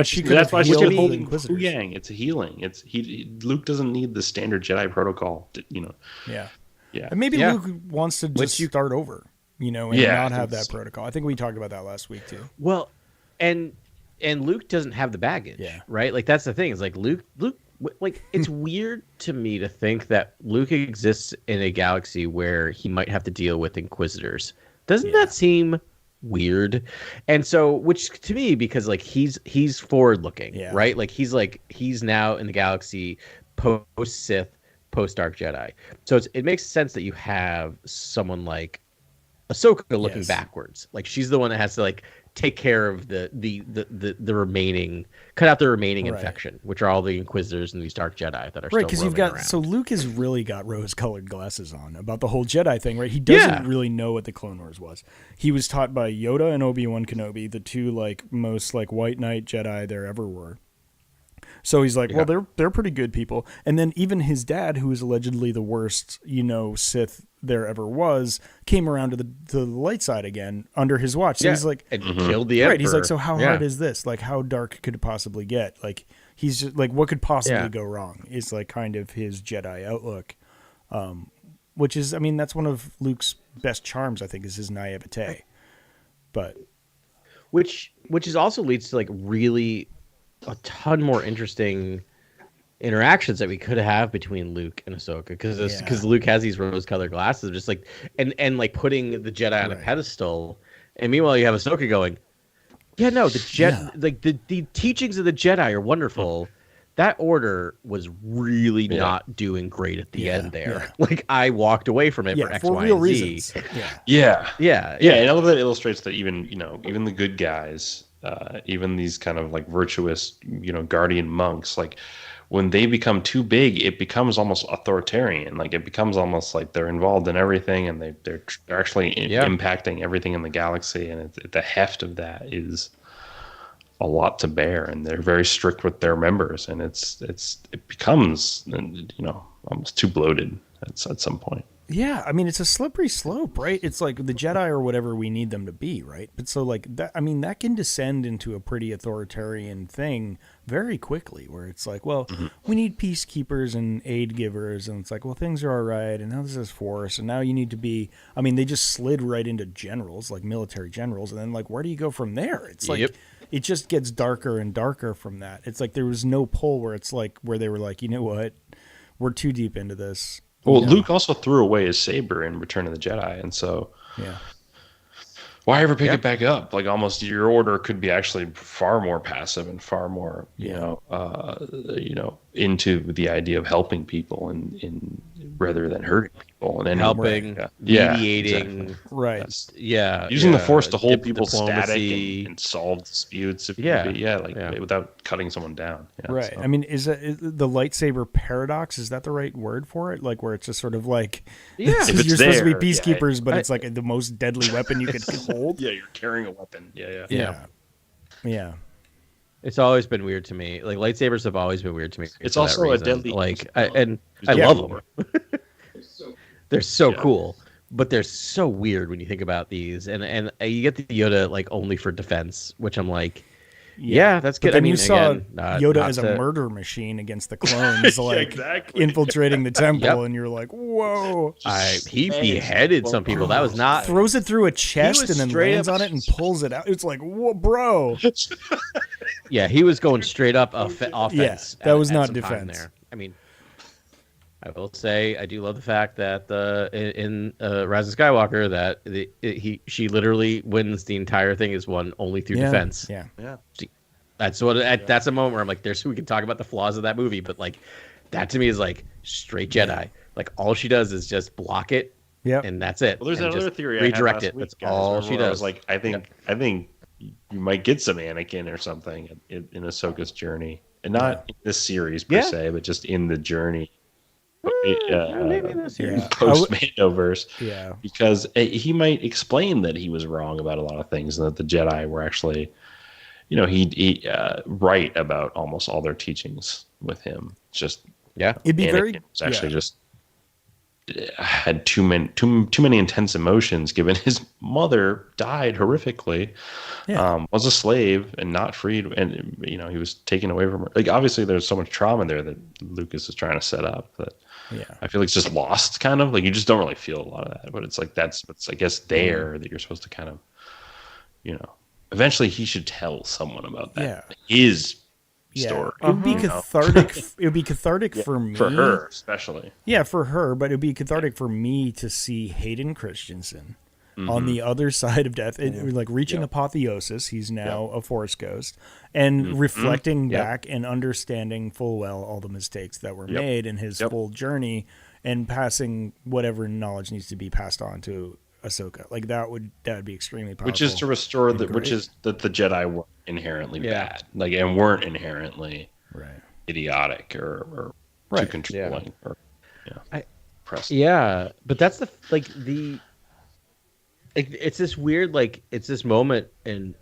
why she's holding Yang. It's a healing. Luke doesn't need the standard Jedi protocol. Yeah. Yeah. And maybe Luke wants to just start over. And not have that protocol. I think we talked about that last week too. Well, and Luke doesn't have the baggage, right? Like, that's the thing. It's like Luke, like, it's weird to me to think that Luke exists in a galaxy where he might have to deal with Inquisitors. Doesn't that seem weird? And so, which to me, because like he's forward looking, right? Like he's now in the galaxy post Sith, post Dark Jedi. So it makes sense that you have someone like Ahsoka looking backwards. Like, she's the one that has to like take care of the remaining, cut out the remaining infection, which are all the Inquisitors and these Dark Jedi that are still because you've got around. So Luke has really got rose-colored glasses on about the whole Jedi thing, right? He doesn't really know what the Clone Wars was. He was taught by Yoda and Obi-Wan Kenobi, the two like most like white knight Jedi there ever were. So he's like, well, they're pretty good people. And then even his dad, who is allegedly the worst, Sith there ever was, came around to the light side again under his watch. So he's like, and killed the Emperor. Right. He's like, so how hard is this? Like, how dark could it possibly get? Like, he's just like, what could possibly go wrong? Is like kind of his Jedi outlook, which is, I mean, that's one of Luke's best charms, I think, is his naivete. But which is also leads to like really a ton more interesting interactions that we could have between Luke and Ahsoka, because Luke has these rose-colored glasses, just like and like putting the Jedi on a pedestal, and meanwhile you have Ahsoka going, the like the teachings of the Jedi are wonderful. That order was really not doing great at the end there. Yeah. Like, I walked away from it for X, Y, real and Z. Reasons. Yeah. And all of that illustrates that even the good guys, even these kind of like virtuous, guardian monks, like, when they become too big, it becomes almost authoritarian. Like, it becomes almost like they're involved in everything, and they're actually impacting everything in the galaxy. And the heft of that is a lot to bear, and they're very strict with their members, and it becomes almost too bloated at some point. Yeah, I mean, it's a slippery slope, right? It's like the Jedi are whatever we need them to be, right? But so like that, I mean, that can descend into a pretty authoritarian thing very quickly, where it's like, well, we need peacekeepers and aid givers, and it's like, well, things are all right, and now this is Force, and now you need to be, I mean, they just slid right into generals, like military generals, and then like, where do you go from there? It's like, it just gets darker and darker from that. It's like there was no pull where it's like where they were like, you know what, we're too deep into this. Well, You know? Luke also threw away his saber in Return of the Jedi, and so Yeah. why ever pick it back up? Like almost your order could be actually far more passive and far more, you know, into the idea of helping people and rather than hurting people and helping, mediating, exactly. Right. Using the Force to hold people diplomacy. static and solve disputes. If without cutting someone down. Yeah, right. so. I mean, is the lightsaber paradox? Is that the right word for it? Like where it's just sort of like, yeah, if it's you're supposed to be there, peacekeepers, but it's like the most deadly weapon you could hold. Yeah, you're carrying a weapon. Yeah. It's always been weird to me. Like lightsabers have always been weird to me. It's also a deadly. Like, I love them. They're so cool, but they're so weird when you think about these. And you get the Yoda like only for defense, which I'm like, yeah, that's good. But then I mean, you saw again, Yoda as a murder machine against the clones, like infiltrating the temple, and you're like, whoa! He beheaded some people. That was not throws it through a chest and then lands on it and pulls it out. It's like, whoa, bro! Yeah, he was going straight up offense. Yeah, that was not defense. There. I mean, I will say I do love the fact that in Rise of Skywalker that she literally wins the entire thing is won only through defense. Yeah. That's a moment where I'm like, we can talk about the flaws of that movie, but like that to me is like straight Jedi. Yeah. Like all she does is just block it. Yeah. And that's it. Well, there's another theory. Redirect it. That's all she does. I was like, I think you might get some Anakin or something in Ahsoka's journey, and not in this series per se, but just in the journey. Maybe in this series. Post Mandoverse. Yeah. Because he might explain that he was wrong about a lot of things, and that the Jedi were actually, he right about almost all their teachings with him. Just it'd be Anakin was actually just had too many intense emotions, given his mother died horrifically, was a slave and not freed, and he was taken away from her. Like obviously there's so much trauma there that Lucas is trying to set up that I feel like it's just lost, kind of like you just don't really feel a lot of that, but it's like that's I guess there that you're supposed to kind of eventually he should tell someone about that his story. It would be cathartic. It would be cathartic for me, for her especially. Yeah, for her, but it would be cathartic for me to see Hayden Christensen on the other side of death, like reaching apotheosis. He's now a Force ghost and reflecting back and understanding full well all the mistakes that were made in his full journey and passing whatever knowledge needs to be passed on to Ahsoka. Like that would be extremely powerful. Which is to restore which is that the Jedi were inherently bad, like, and weren't inherently idiotic or too controlling or oppressive. Yeah, but that's it's this weird, like, it's this moment in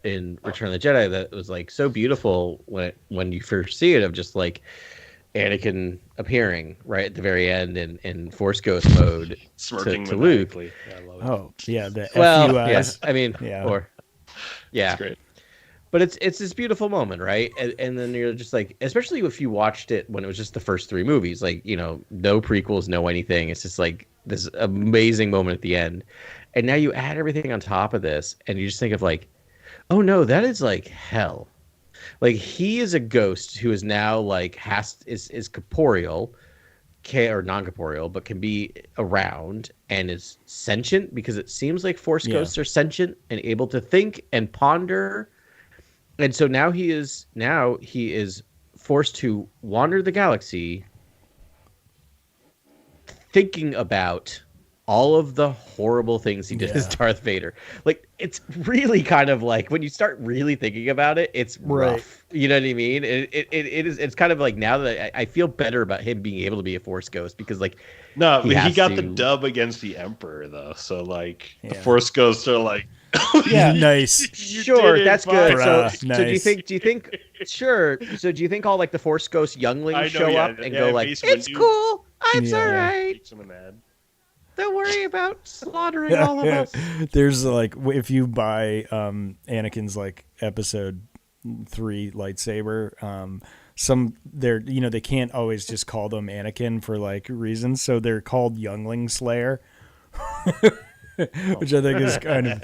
Return of the Jedi that was like so beautiful when you first see it, of just like Anakin appearing right at the very end in Force Ghost mode, smirking to Luke. Yeah, I love it. Oh yeah, the yes, I mean, It's great. But it's this beautiful moment, right? And then you're just like, especially if you watched it when it was just the first three movies, like, no prequels, no anything. It's just like this amazing moment at the end. And now you add everything on top of this, and you just think of like, oh no, that is like hell. Like he is a ghost who is now like is corporeal, or non-corporeal, but can be around and is sentient, because it seems like Force ghosts are sentient and able to think and ponder. And so now he is forced to wander the galaxy, thinking about all of the horrible things he did as Darth Vader. Like, it's really kind of like, when you start really thinking about it, it's rough. You know what I mean? It's kind of like, now that I feel better about him being able to be a Force ghost, because like, no, he got the dub against the Emperor though. So like the Force ghosts are like, nice. Sure, that's good. Nice. So do you think sure. So do you think all like the Force ghost younglings show up and go like, it's cool, it's all right. Don't worry about slaughtering all of us. There's like, if you buy Anakin's like episode 3 lightsaber, they can't always just call them Anakin for like reasons, so they're called Youngling Slayer, which I think is kind of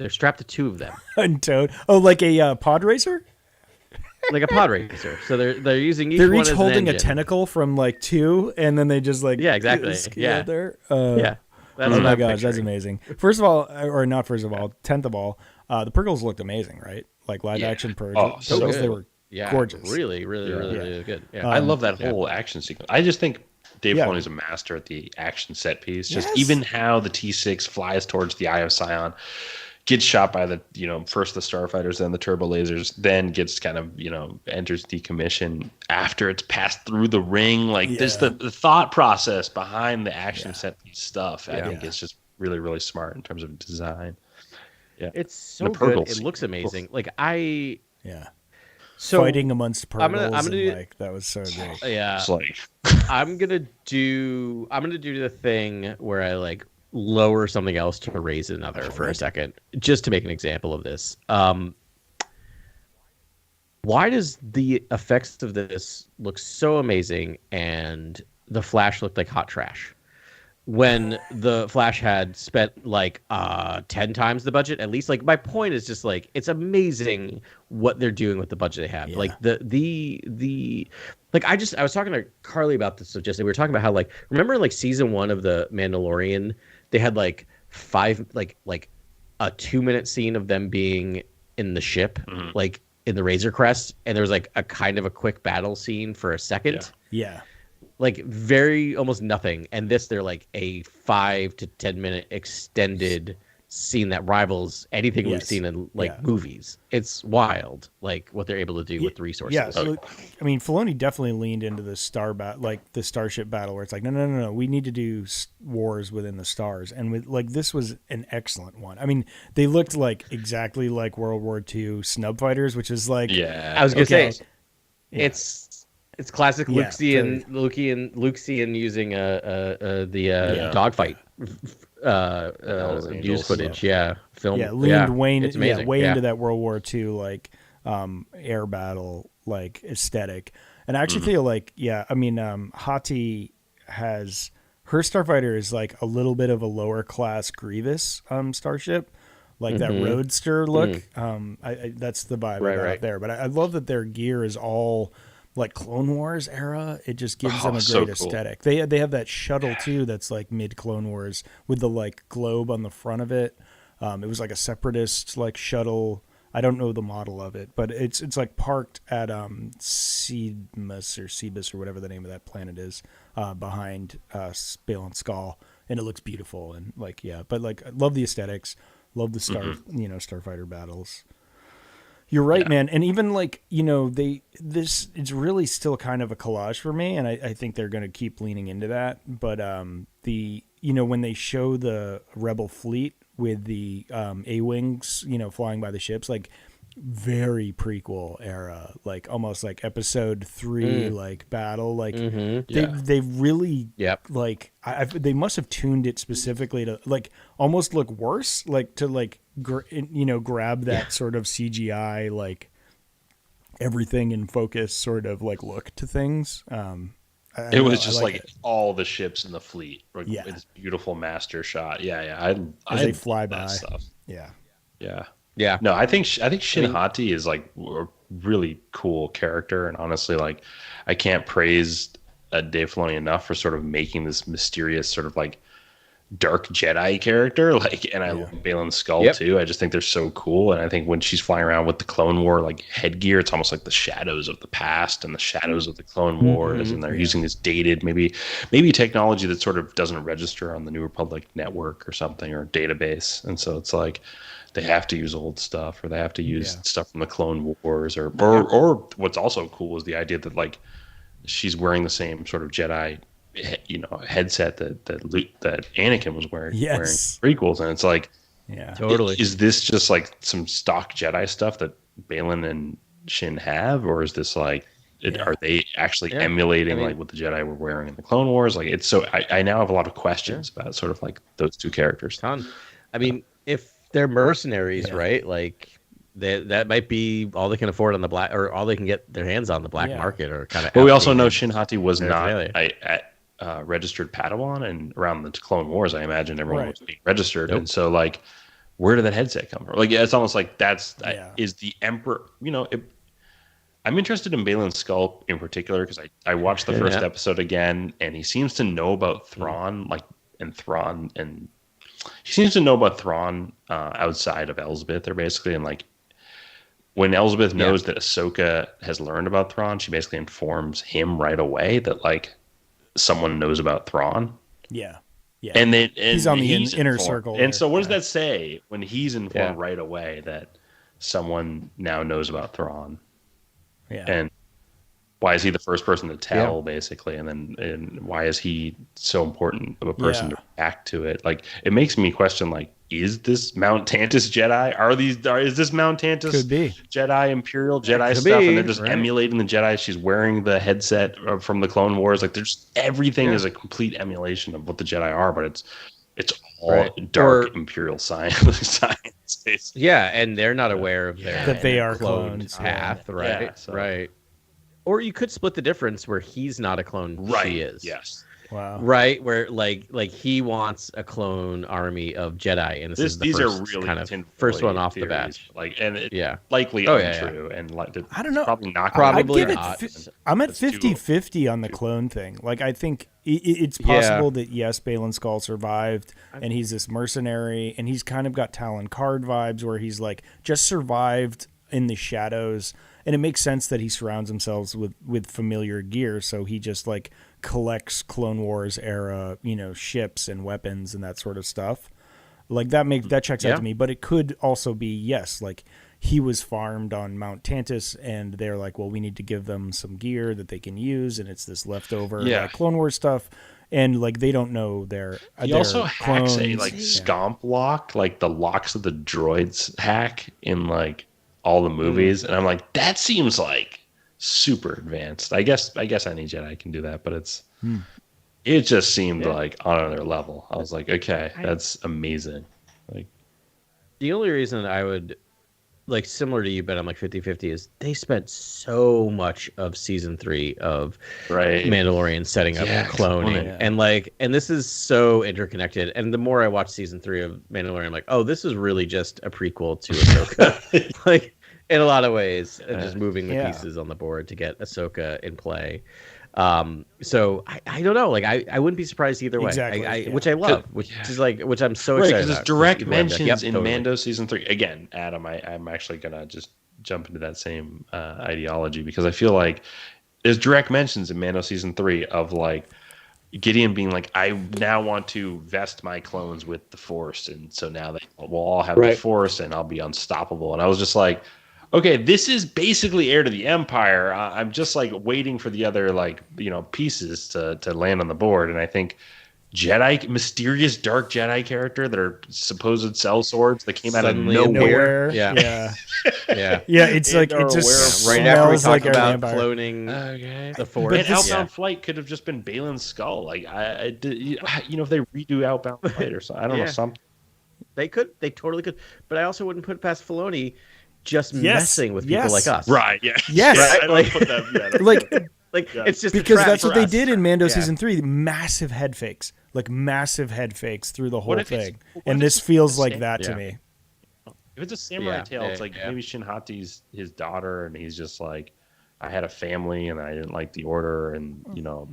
They're strapped to two of them, And Toad. Oh, like a pod racer. like a pod racer. So they're using each They're one each as holding an a engine. tentacle from like two, and then they just like Yeah, exactly. ski Yeah. out there. Yeah, that's Oh what my I'm gosh, that's picturing. amazing. First of all, or not first of all, tenth of all, the Purgles looked amazing, right? Like live action Purgles. so Purgles, good. they were Yeah, gorgeous. really, really, really, Yeah. really good. Yeah, I love that whole action sequence. I just think Dave Yeah. Filoni's a master at the action set piece. Just Yes. even how the T6 flies towards the Eye of Sion, gets shot by the, first the starfighters, then the turbo lasers, then gets kind of, enters decommission after it's passed through the ring. Like this, the thought process behind the action set piece stuff, I think is just really, really smart in terms of design. Yeah. it's so And the good. Purgles. It looks amazing. Like So fighting amongst Purgles, I'm gonna and, do- like that was so great. yeah, It's like, I'm gonna do the thing where I like lower something else to raise another for a second, just to make an example of this. Why does the effects of this look so amazing and the Flash looked like hot trash? When the Flash had spent like 10 times the budget, at least. Like my point is just like it's amazing what they're doing with the budget they have. Yeah. Like the like I was talking to Carly about this just we were talking about how like remember like season 1 of the Mandalorian, they had like like a 2-minute scene of them being in the ship, like in the Razor Crest, and there was like a kind of a quick battle scene for a second. Yeah. Like very almost nothing, and they're like a 5 to 10 minute extended scene that rivals anything we've seen in movies. It's wild, like what they're able to do with resources. Yeah, so, I mean, Filoni definitely leaned into the the starship battle, where it's like, no, we need to do wars within the stars, and this was an excellent one. I mean, they looked like exactly like World War II snub fighters, which is like, I was gonna say, it's classic Luxian using the dogfight news footage, film, leaned it's amazing. way into that World War II like air battle like aesthetic, and I actually feel like I mean Hati has her starfighter is like a little bit of a lower class Grievous starship. Like that roadster look, that's the vibe I got there. But I love that their gear is all like Clone Wars era. It just gives them a great aesthetic. They have that shuttle too that's like mid Clone Wars with the like globe on the front of it. It was like a separatist like shuttle. I don't know the model of it, but it's like parked at Cebus or whatever the name of that planet is, behind Bale Skull, and it looks beautiful and like but like I love the aesthetics, love the starfighter battles. You're right, man. And even like, it's really still kind of a collage for me. And I think they're going to keep leaning into that. But when they show the Rebel fleet with the A-Wings, flying by the ships, like very prequel era, like almost like episode 3, like battle, like they really like they must have tuned it specifically to like almost look worse, like to like grab that sort of CGI, like everything in focus sort of like look to things. It was just like all the ships in the fleet, like, with this beautiful master shot. I they fly by stuff. Yeah. No, I think Shin Hati is like a really cool character, and honestly, like I can't praise Dave Filoni enough for sort of making this mysterious sort of like dark Jedi character. Like, and I love Balin's skull too. I just think they're so cool, and I think when she's flying around with the Clone War like headgear, it's almost like the shadows of the past and the shadows of the Clone Wars, and they're using this dated, maybe technology that sort of doesn't register on the New Republic network or something, or database, and so it's like they have to use old stuff, or they have to use stuff from the Clone Wars, or what's also cool is the idea that like she's wearing the same sort of Jedi, headset that Anakin was wearing wearing prequels, and it's like, totally. Is this just like some stock Jedi stuff that Balin and Shin have, or is this like, are they actually emulating like what the Jedi were wearing in the Clone Wars? Like, it's so I now have a lot of questions about sort of like those two characters. I mean, if they're mercenaries, right? Like that might be all they can afford on the black, or all they can get their hands on the black market, or kind of. But we also know Shin Hati was not a registered Padawan, and around the Clone Wars, I imagine everyone was being registered, and so like where did that headset come from? Like, it's almost like is the Emperor, I'm interested in Balin's skull in particular because I watched the first episode again, and he seems to know about Thrawn, and he seems to know about Thrawn outside of Elsbeth, or basically, and like when Elsbeth knows that Ahsoka has learned about Thrawn, she basically informs him right away that like someone knows about Thrawn. Yeah. Yeah. And he's on the inner informed. circle. And so what does that say when he's informed right away that someone now knows about Thrawn? Yeah. And why is he the first person to tell, basically? And why is he so important of a person to react to it? Like, it makes me question, like, is this Mount Tantus Jedi? Is this Mount Tantus Jedi, Imperial Jedi stuff? And they're just emulating the Jedi. She's wearing the headset from the Clone Wars. Like, there's everything is a complete emulation of what the Jedi are, but it's all dark Imperial science. Basically. Yeah, and they're not aware of that they are clones path, right? Yeah, so. Right. Or you could split the difference where he's not a clone, she is. Yes. Wow. Right, where like he wants a clone army of Jedi, and these are really kind of first one off the bat. Like, and likely untrue, and like I don't know. Probably not. Probably not. I'm at 50-50 on the clone thing. Like, I think it's possible that Baylan Skoll survived, and he's this mercenary, and he's kind of got Talon Card vibes, where he's like just survived in the shadows. And it makes sense that he surrounds himself with familiar gear, so he just like collects Clone Wars era, ships and weapons and that sort of stuff. Like that checks out to me. But it could also be like he was farmed on Mount Tantus, and they're like, well, we need to give them some gear that they can use, and it's this leftover Clone Wars stuff. And like they don't know he also hacks a scomp lock, like the locks of the droids hack in like all the movies, and I'm like, that seems like super advanced. I guess any Jedi can do that, but it just seemed like on another level. I was like, okay, that's amazing. Like, the only reason I would like, similar to you, but I'm like 50-50, is they spent so much of season 3 of Mandalorian setting up cloning, and this is so interconnected. And the more I watch season 3 of Mandalorian, I'm like, oh, this is really just a prequel to Ahsoka. Like, in a lot of ways, just moving the pieces on the board to get Ahsoka in play. So I don't know. Like, I wouldn't be surprised either way. Exactly. Which I love, which I'm so excited about. Because it's direct mentions in Mando season 3. Again, Adam, I'm actually gonna just jump into that same ideology, because I feel like there's direct mentions in Mando season 3 of like Gideon being like, I now want to vest my clones with the Force, and so now they will all have the Force, and I'll be unstoppable. And I was just like, okay, this is basically Heir to the Empire. I'm just like waiting for the other pieces to land on the board. And I think mysterious dark Jedi character that are supposed sellswords that came out of nowhere. Yeah. It's like it just right after we talk like about cloning the Force. And Outbound Flight could have just been Balin's skull. Like if they redo Outbound Flight or something, I don't know, something. They totally could. But I also wouldn't put it past Filoni just messing with people like us. Right, yeah. Yes. Right? I don't put that, it's just because that's what they did in Mando season 3, massive head fakes. Like massive head fakes through the whole thing. And this feels like that to me. If it's a samurai tale, it's like maybe Shinhati's his daughter, and he's just like, I had a family and I didn't like the order, and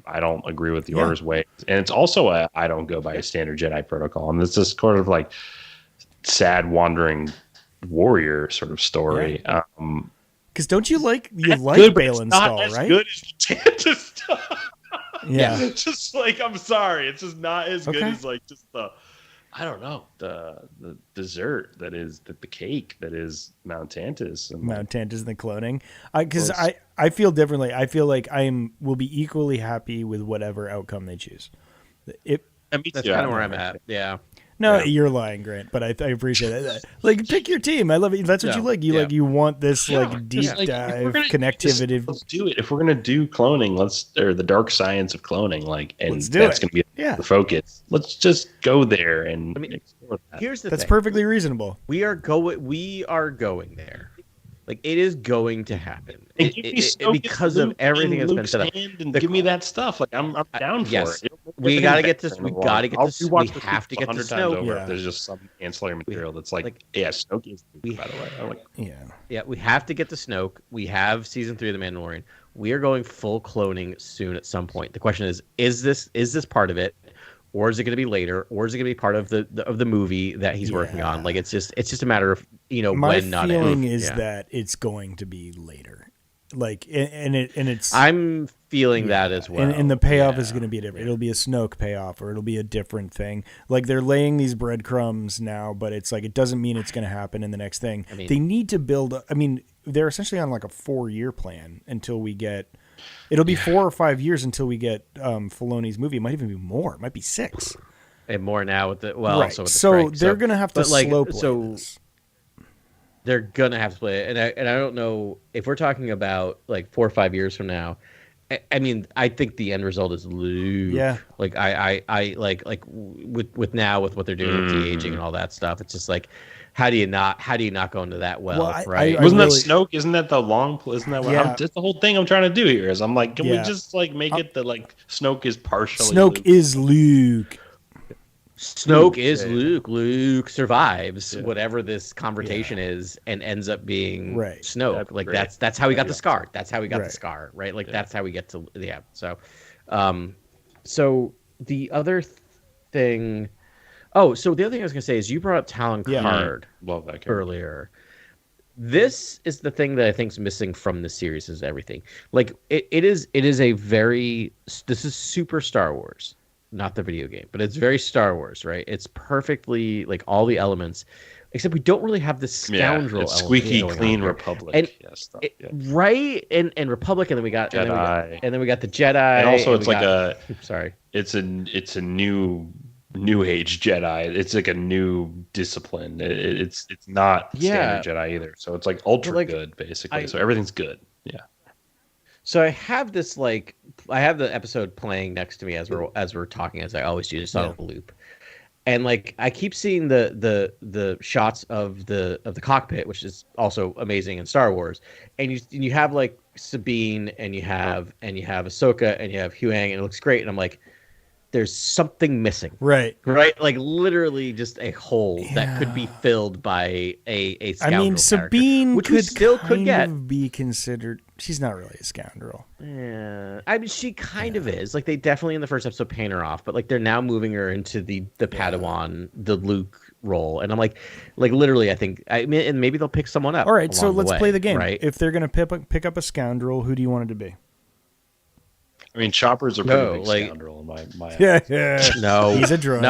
I don't agree with the order's way. And it's also I don't go by a standard Jedi protocol. And it's just sort of like sad wandering warrior sort of story. Because don't you like Balin's skull, right? Good as the Tantus stuff. It's just like, I'm sorry, it's just not as good as like just the dessert that is the cake that is Mount Tantus and Mount Tantus and the cloning. Because I feel differently. I feel like will be equally happy with whatever outcome they choose. That's kind of where I'm at. Yeah. No, you're lying, Grant, but I appreciate it. Like, pick your team. I love it. That's what you like. You want this deep dive connectivity. Let's do it. If we're gonna do cloning, or the dark science of cloning, that's gonna be the focus. Let's just go there and explore that. Here's the thing. That's perfectly reasonable. We are going there. Like, it is going to happen because of everything that's been set up. And give me that stuff. Like, I'm down for it. It'll We got to get this. We have to get to Snoke. Snoke. If there's just some ancillary material that's like yeah, Snoke is by the way. I'm like, yeah, we have to get to Snoke. We have season 3 of The Mandalorian. We are going full cloning soon at some point. The question is this part of it, or is it going to be later, or is it going to be part of the movie that he's working on? Like it's just a matter of My when, not if. feeling is that it's going to be later. Like it's I'm feeling that as well, and the payoff is going to be different. It'll be a Snoke payoff, or it'll be a different thing. Like they're laying these breadcrumbs now, but it's like it doesn't mean it's going to happen in the next thing. I mean, they need to build. I mean, they're essentially on like a 4-year plan until we get. It'll be 4 or 5 years until we get Filoni's movie. It might even be more. It might be 6 and more now with the right. Also with the so strike. they're going to have to slow play this. They're gonna have to play it, and I don't know if we're talking about like 4 or 5 years from now. I mean, I think the end result is Luke. Yeah. Like I like with what they're doing with the aging and all that stuff. It's just like, how do you not go into that right? Wasn't that Snoke? Isn't that the long? Isn't that what? Yeah. That's the whole thing I'm trying to do here. Is I'm like, can we just like make it that like Snoke is partially Snoke Luke? is Luke. Snoke is Luke. Luke survives whatever this confrontation is and ends up being Snoke. Like that's how he got the scar. That's how he got the scar, right? Like that's how we get to So, so the other thing. Oh, so the other thing I was gonna say is you brought up Talon Card Love that character. earlier. This is the thing that I think is missing from this series is everything. Like it is a very. This is super Star Wars. Not the video game, but it's very Star Wars, right? It's perfectly like all the elements, except we don't really have the scoundrel. It's squeaky clean Republic, right? And Republic, and then we got Jedi, and then we got the Jedi, and also it's like it's a new age Jedi. It's like a new discipline. It's not standard Jedi either. So it's like ultra good basically. So everything's good. Yeah. So I have this I have the episode playing next to me as we're talking, as I always do, just on a loop, and like I keep seeing the shots of the cockpit, which is also amazing in Star Wars, and you have like Sabine and you have Ahsoka and you have Huyang, and it looks great, and I'm like, there's something missing, right? Like literally just a hole that could be filled by a scoundrel. I mean, Sabine which could be considered. She's not really a scoundrel. Yeah, I mean, she kind of is. Like they definitely in the first episode paint her off, but like they're now moving her into the Padawan, the Luke role, and I'm like literally, I think and maybe they'll pick someone up. All right, so let's play the game. Right? If they're gonna pick up a scoundrel, who do you want it to be? I mean, Chopper's a pretty big scoundrel in my yeah. No, he's a droid.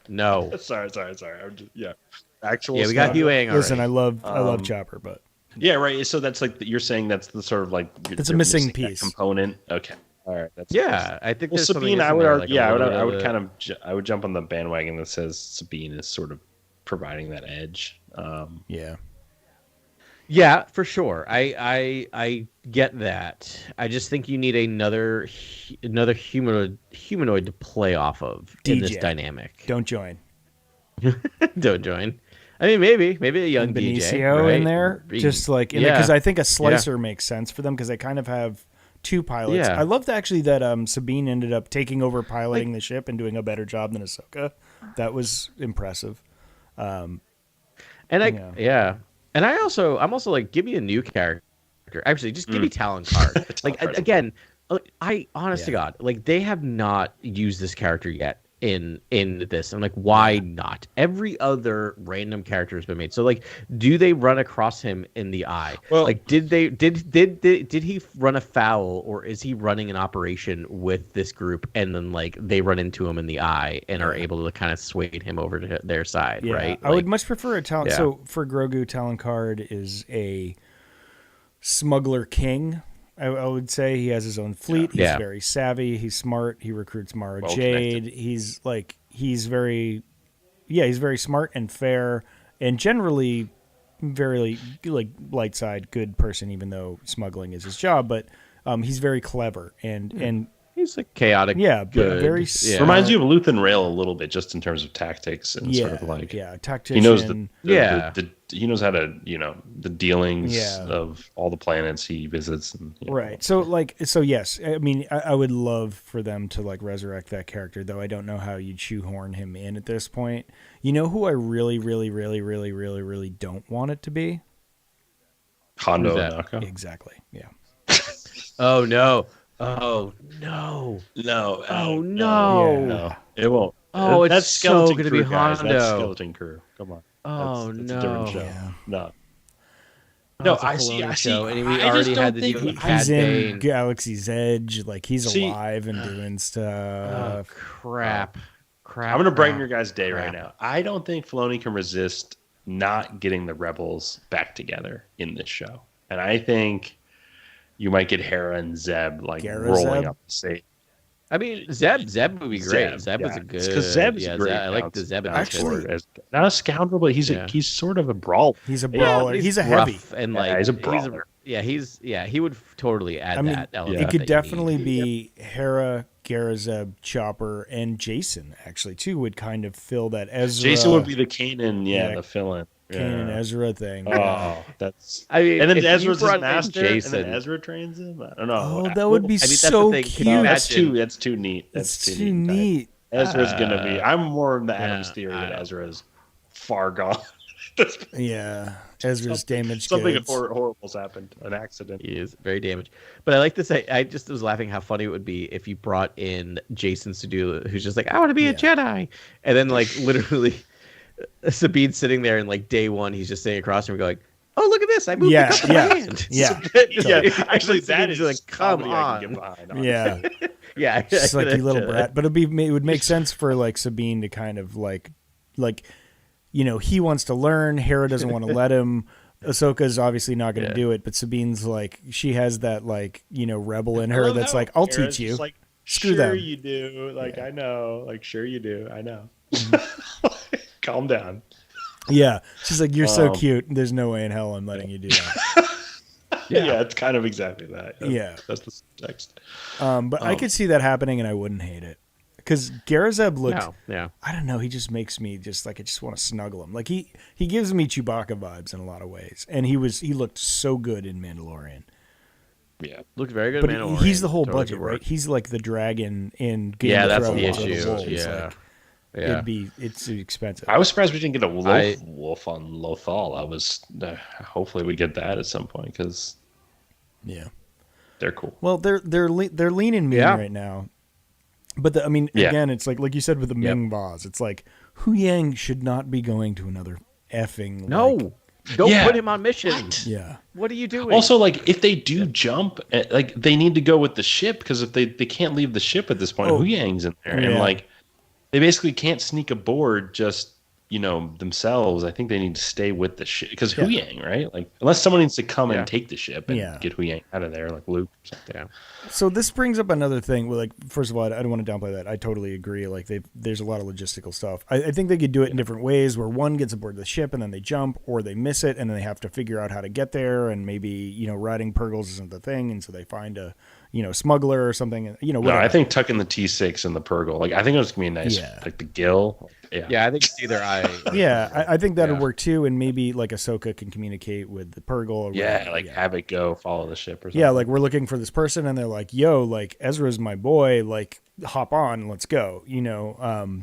No. sorry. I'm just, actual. Yeah, we got Huyang. Listen, I love Chopper, but yeah, right. So that's like you're saying that's the sort of like it's a missing piece component. Okay, all right. I think. Well, Sabine, I would jump on the bandwagon that says Sabine is sort of providing that edge. Yeah, for sure. I get that. I just think you need another humanoid to play off of in this dynamic. Don't join. Don't join. I mean, maybe a young Benicio DJ, in there, just like because I think a slicer makes sense for them because they kind of have 2 pilots. I love actually that Sabine ended up taking over piloting the ship and doing a better job than Ahsoka. That was impressive. And I'm also like, give me a new character. Actually, just give me Talon Card. Like again, I honest to God, like they have not used this character yet in this. I'm like, why not? Every other random character has been made. So like, do they run across him in the eye? Well, like, did he run afoul, or is he running an operation with this group and then like they run into him in the eye and are able to kind of sway him over to their side? Right. I would much prefer a Talon. So for Grogu, Talon Card is a smuggler king. I would say he has his own fleet. He's very savvy. He's smart. He recruits Mara Jade. He's very smart and fair, and generally very like light side good person. Even though smuggling is his job, but he's very clever and he's a chaotic. Good. Very. Yeah. Reminds you of Luthen Rail a little bit, just in terms of tactics and sort of like tactician. He knows the he knows how to, the dealings Yeah. of all the planets he visits. And, Right. So yes, I mean, I would love for them to like resurrect that character, though I don't know how you'd shoehorn him in at this point. You know who I really, really, really, really, really, really don't want it to be? Hondo Who's that? Ohnaka. Exactly. Yeah. Oh no! Oh no! No. Oh no! No. It won't. Oh, it's That's so Skeleton gonna Crew, be guys. That's Hondo. Skeleton Crew. Come on. Oh That's a different show. Yeah. No. Oh, No, it's a I see. Filoni I show, see. and we I just already don't had to think deal with he- Cad He's in Bane. Galaxy's Edge. Like he's See, alive and doing Oh stuff. crap! Crap! I'm going to brighten crap, your guys' day right crap. now. I don't think Filoni can resist not getting the Rebels back together in this show. And I think you might get Hera and Zeb like Gara rolling Zeb? up the stage. I mean, Zeb would be great. Zeb is a good. Because Zeb's yeah, great. I like the Zeb Actually- episode. as not a scoundrel, but he's Yeah. he's sort of a brawler. He's a Yeah, brawler. He's a heavy. rough and Yeah, like he's a brawler. he would totally add I mean, that element. it could that you definitely need. be Hera, Garazeb, Chopper, and Jason. Actually, too would kind of fill that Ezra. Jason would be the Kanan, Yeah, the fill-in. Kanan Yeah. Ezra thing. Oh, that's. I mean, And then if you Ezra's his brought in master, Jason, and then Ezra trains him. I don't know. Oh, that would be I mean, that's the so thing. Can cute. you No, imagine- that's too neat. That's That's too neat. Ezra's gonna be. I'm more in the Adam's yeah, theory I that know. Ezra's far gone. Yeah, Ezra's damaged Something goods. horrible's happened. An accident. He is very damaged. But I like to say, I just was laughing how funny it would be if you brought in Jason Sedula, who's just like, I want to be a Jedi. And then, like, literally, Sabine's sitting there, and, like, day one, he's just sitting across from me going, oh, look at this. I moved Yeah, the cup with my hand. yeah. Yeah, actually, that Sabine's is like, come comedy I can on. get behind, honestly. Yeah, Yeah. just like I you little could- brat. But it would make sense for like Sabine to kind of like, he wants to learn. Hera doesn't want to let him. Ahsoka's obviously not going to Yeah. do it, but Sabine's like, she has that like, rebel in I her love that's how like, I'll Hera's teach you. just like, Screw sure them. you do. Like, I know. Like, sure you do. I know. Mm-hmm. Calm down. Yeah, she's like, you're so Um, cute. There's no way in hell I'm letting you do that. Yeah. It's kind of exactly that. Yeah. That's the text. But I could see that happening, and I wouldn't hate it because Garazeb looked. No, yeah. I don't know. He just makes me just like I just want to snuggle him. Like he gives me Chewbacca vibes in a lot of ways, and he looked so good in Mandalorian. Yeah. Looked very good. But in Mandalorian. he's the whole Totally budget, could work. right? He's like the dragon in Game Yeah, of that's Thrones the or the issue. wolves. Yeah. Like, Yeah. it's expensive. I was surprised we didn't get a I- wolf on Lothal. I was hopefully we get that at some point because Yeah. they're cool. Well, they're leaning mean Yeah. right now. But Yeah. again, it's like you said with the Ming Vaz, it's like Hu Yang should not be going to another effing No. like, Don't Yeah. put him on mission. yeah. What are you doing? Also, like if they do jump, like they need to go with the ship because if they can't leave the ship at this point, Oh. Hu Yang's in there, Yeah. and like they basically can't sneak aboard just themselves. I think they need to stay with the ship because Hu Yang, right? Like unless someone needs to come Yeah. and take the ship and Yeah. get Hu Yang out of there, like Luke. Or something. yeah. So this brings up another thing. Like, first of all, I don't want to downplay that. I totally agree. Like, there's a lot of logistical stuff. I think they could do it in different ways, where one gets aboard the ship and then they jump, or they miss it and then they have to figure out how to get there. And maybe riding Purgles isn't the thing, and so they find a smuggler or something. No, Whatever. I think tucking the T6 and the Purgle. Like I think it was gonna be a nice, Yeah. like the gill. Yeah. Yeah, I think it's either Yeah, I think that would Yeah. work too, and maybe like Ahsoka can communicate with the Purgle. Or Yeah, whatever. like have it go follow the ship or something. Yeah, like we're looking for this person, and they're like, "Yo, like Ezra's my boy. Like, hop on, let's go."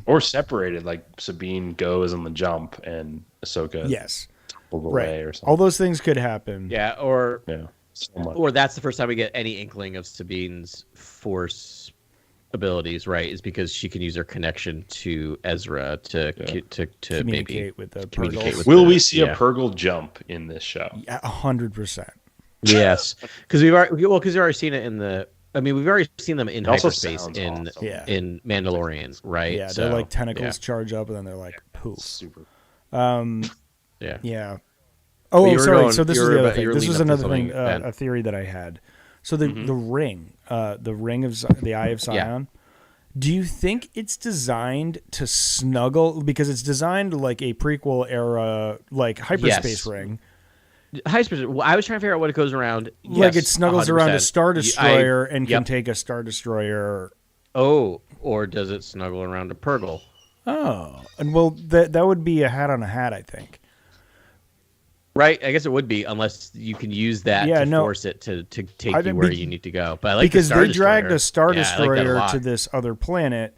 Or separated, like Sabine goes on the jump and Ahsoka Yes, pulled right. away or something. All those things could happen. Yeah, or Yeah. So much. or that's the first time we get any inkling of Sabine's force abilities, right? Is because she can use her connection to Ezra to Communicate maybe with the communicate Purgles. with Will the- we see yeah. a Purgle jump in this show? Yeah, 100%. Yes, because we've already seen it in the. I mean, we've already seen them in It also hyperspace sounds in awesome. Yeah. in Mandalorian, right? Yeah, So, they're like tentacles yeah. charge up, and then they're like poof. Super. Yeah. Yeah. But Oh, you were sorry. going- So this you is were the other about- you thing. were This leading was up to another thing, something, Ben. a theory that I had. So the ring, the ring of the Eye of Sion. Do you think it's designed to snuggle because it's designed like a prequel era, like hyperspace Yes. ring? Hyperspace. Well, I was trying to figure out what it goes around. Like Yes, it snuggles around a 100%. Star Destroyer and can Yep. take a Star Destroyer. Oh, or does it snuggle around a Purgle? Oh, and well, that would be a hat on a hat, I think. Right, I guess it would be unless you can use that to force it to take you where you need to go. But I like because the Star they dragged Destroyer. a Star Yeah, Destroyer like to this other planet,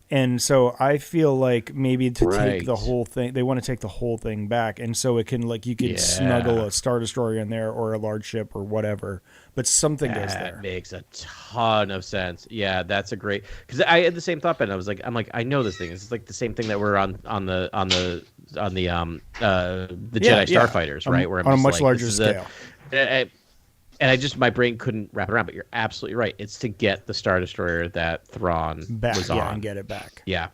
and so I feel like maybe to take the whole thing, they want to take the whole thing back, and so it can you could snuggle a Star Destroyer in there or a large ship or whatever, but something goes there. That makes a ton of sense. Yeah, that's a great because I had the same thought, but I'm like I know this thing. It's like the same thing that we're on the Jedi Starfighters, right? Where I'm on a just much larger scale. And I just my brain couldn't wrap it around. But you're absolutely right. It's to get the Star Destroyer that Thrawn was on. And get it back. Yeah.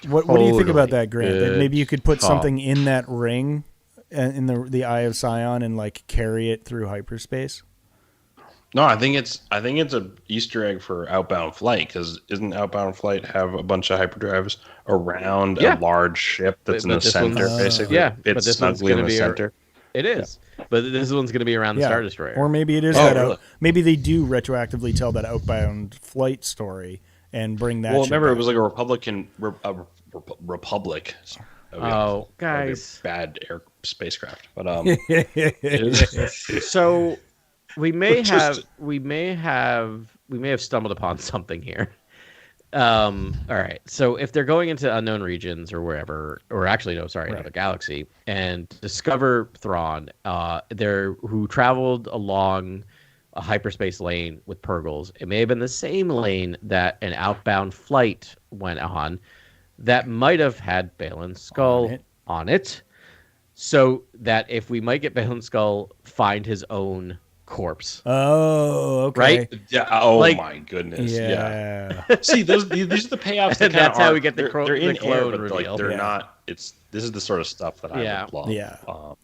What do you think about that, Grant? That maybe you could put something in that ring, in the Eye of Sion, and carry it through hyperspace. No, I think it's a Easter egg for Outbound Flight, because isn't Outbound Flight have a bunch of hyperdrives around a large ship that's in the center, basically? Yeah, it's snugly in the center. It is, but this one's going to be around the Star Destroyer. Or maybe it is maybe they do retroactively tell that Outbound Flight story and bring that. Well, remember back. It was like a republic. Guys, bad air spacecraft, but so. We may have stumbled upon something here. All right. So if they're going into unknown regions or wherever, or actually another galaxy, and discover Thrawn, who traveled along a hyperspace lane with Purgles. It may have been the same lane that an Outbound Flight went on, that might have had Balin's skull on it, so that if we might get Balin's skull find his own corpse. Oh, okay. Right? Yeah. Oh my goodness. Yeah. See, these are the payoffs. That's how we get the they're in clone air, but reveal. they're not. This is the sort of stuff that I would love. Yeah.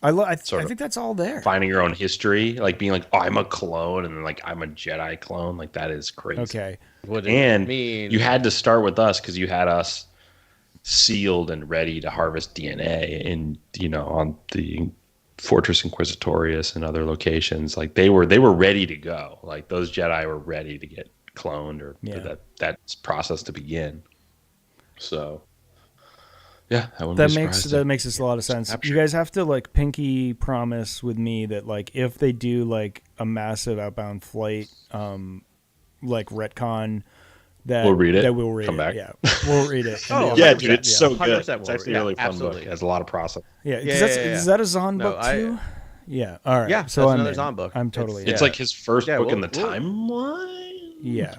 I think that's all there. Finding your own history, being I'm a clone, and then I'm a Jedi clone. That is crazy. Okay. And you had to start with us because you had us sealed and ready to harvest DNA, on the Fortress Inquisitorius and other locations. They were ready to go. Those Jedi were ready to get cloned or for that process to begin. So yeah, that makes a lot of sense. You guys have to pinky promise with me that if they do a massive Outbound Flight retcon, that we'll read it. That we'll read Come it. back. Yeah, we'll read it. Dude, it's so good. It's actually a really fun book. It has a lot of process. Yeah, is that a Zahn book too? Yeah. All right. Yeah. So that's another Zahn book. I'm totally. It's his first book in the timeline. Yeah.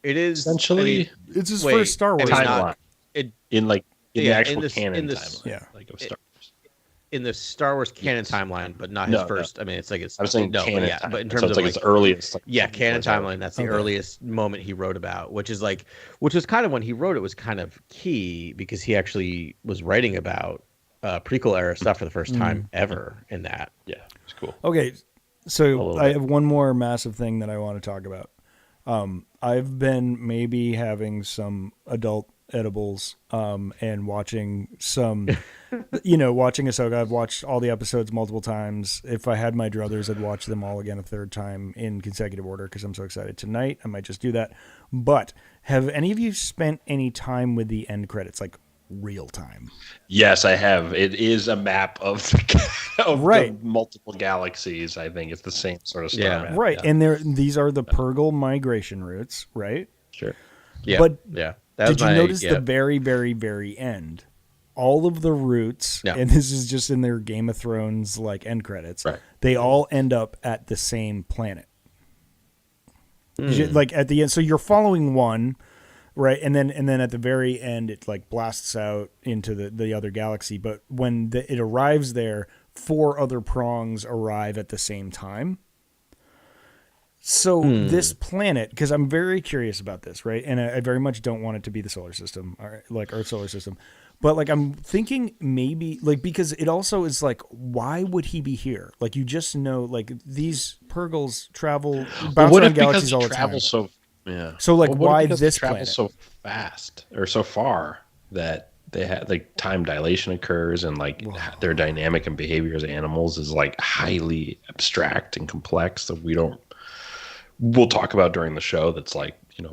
It is essentially. It's his first Star Wars timeline. In the actual canon timeline. Yeah. Of Star Wars. In the Star Wars canon timeline, but not his first. No. I mean, I'm saying canon. But in terms of his earliest. Canon timeline. That's the earliest moment he wrote about, which was kind of when he wrote it was kind of key because he actually was writing about prequel era stuff for the first time ever in that. Yeah, it's cool. Okay, so I have one more massive thing that I want to talk about. I've been maybe having some adult edibles and watching some watching Ahsoka. I've watched all the episodes multiple times. If I had my druthers, I'd watch them all again a third time in consecutive order because I'm so excited. Tonight I might just do that. But have any of you spent any time with the end credits, real time? Yes, I have. It is a map of the multiple galaxies. I think it's the same sort of star map. Right. And these are the Purgle migration routes, right? Sure. Yeah. But did you notice the very, very, very end? All of the routes, and this is just in their Game of Thrones end credits, they all end up at the same planet. At the end, so you're following one, right? And then at the very end, it blasts out into the other galaxy. But when it arrives there, 4 other prongs arrive at the same time. So this planet, because I'm very curious about this, right? And I very much don't want it to be the solar system, or Earth solar system. But I'm thinking maybe because it also is why would he be here? You just know these Purgles bounce around galaxies all the time. So why this planet? So fast or so far that they had time dilation occurs and their dynamic and behavior as animals is highly abstract and complex that we'll talk about during the show. That's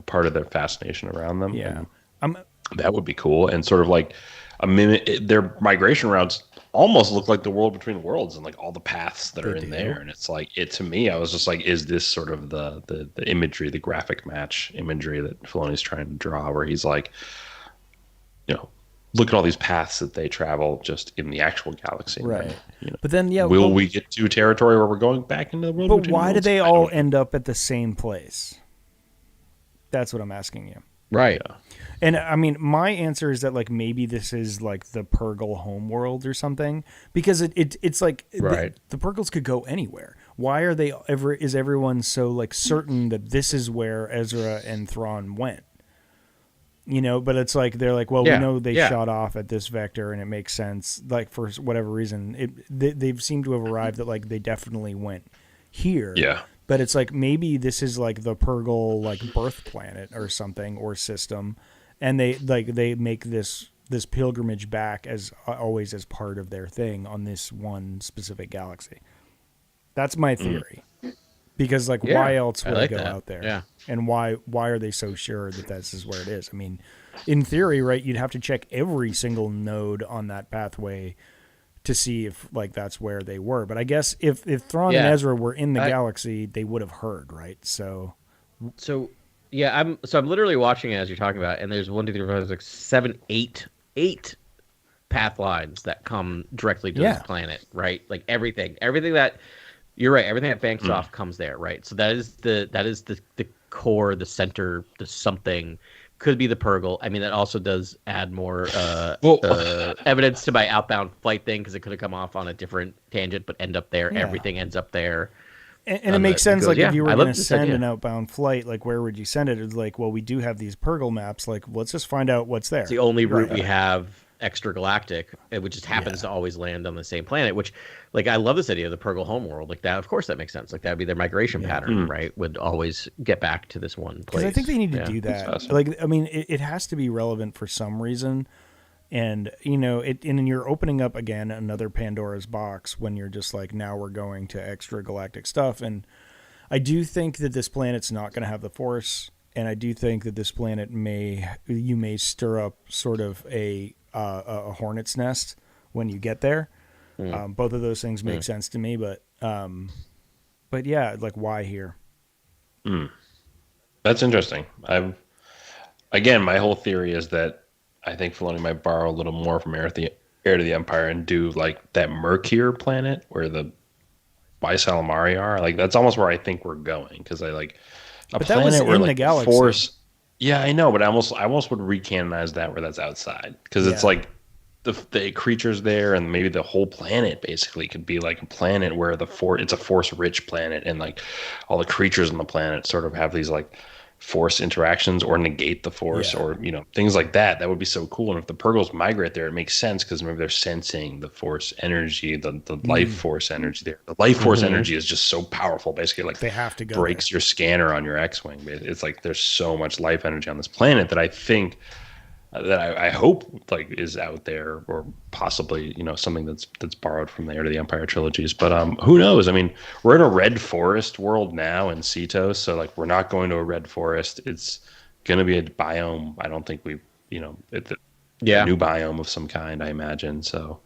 part of their fascination around them. Yeah. That would be cool. And sort of their migration routes almost look like the world between worlds and like all the paths that are in do. there. And it's like to me, I was just like, is this sort of the imagery, the graphic match imagery that Filoni's trying to draw, where he's like, look at all these paths that they travel just in the actual galaxy. Right. But then, will we get to territory where we're going back into the world? But why do they all end up at the same place? That's what I'm asking you. Right. Yeah. And I mean, my answer is that like maybe this is like the Purgle homeworld or something, because it's like right. The Purgles could go anywhere. Why are they is everyone so like certain that this is where Ezra and Thrawn went? But it's like they're like, well, we know they shot off at this vector, and it makes sense. Like for whatever reason, they've seemed to have arrived that like they definitely went here. Yeah. But it's like maybe this is like the Purgle like birth planet or something or system, and they make this pilgrimage back as always as part of their thing on this one specific galaxy. That's my theory. Because like why else would I go out there? Yeah. And why are they so sure that this is where it is? I mean, in theory, right, you'd have to check every single node on that pathway to see if like that's where they were. But I guess if Thrawn and Ezra were in the galaxy, they would have heard, right? So I'm literally watching it as you're talking about it, and there's 1, 2, 3, 4, 5, 6, 7, 8 path lines that come directly to this planet, right? Like everything that you're right. Everything that banks off comes there, right? So that is the core, the center, the something. Could be the Purgle. I mean, that also does add more evidence to my outbound flight thing, because it could have come off on a different tangent, but end up there. Yeah. Everything ends up there. And it makes sense. Like if you were going to send an outbound flight, like where would you send it? It's like, well, we do have these Purgle maps. Like, let's just find out what's there. It's the only route we have extragalactic, which just happens to always land on the same planet, which like I love this idea of the Purgle homeworld. Like that, of course that makes sense. Like that would be their migration pattern, right? Would always get back to this one place. Because I think they need to do that. Awesome. Like, I mean, it has to be relevant for some reason. And, and you're opening up again another Pandora's box when you're just like, now we're going to extragalactic stuff. And I do think that this planet's not going to have the Force. And I do think that this planet you may stir up sort of a hornet's nest when you get there. Both of those things make sense to me, but yeah, like why here? That's interesting. Again, my whole theory is that I think Filoni might borrow a little more from Heir to the Empire and do like that Mercure planet where the Bisalamari are. Like that's almost where I think we're going, because I like a but planet that was where in like the galaxy. Force. Yeah, I know, but I almost would recanonize that where that's outside, because it's like the creatures there, and maybe the whole planet basically could be like a planet where it's a Force-rich planet, and like all the creatures on the planet sort of have these like Force interactions or negate the Force, or things like that. That would be so cool. And if the Purgles migrate there, it makes sense, because maybe they're sensing the Force energy, the life Force energy there. The life Force energy is just so powerful. Basically, like they have to go breaks your scanner on your X-wing. It's like there's so much life energy on this planet that I think that I hope like is out there, or possibly something that's borrowed from the Heir to the Empire trilogies. But who knows? I mean, we're in a red forest world now in Cetos, so like we're not going to a red forest. It's going to be a biome. I don't think it's a new biome of some kind, I imagine. So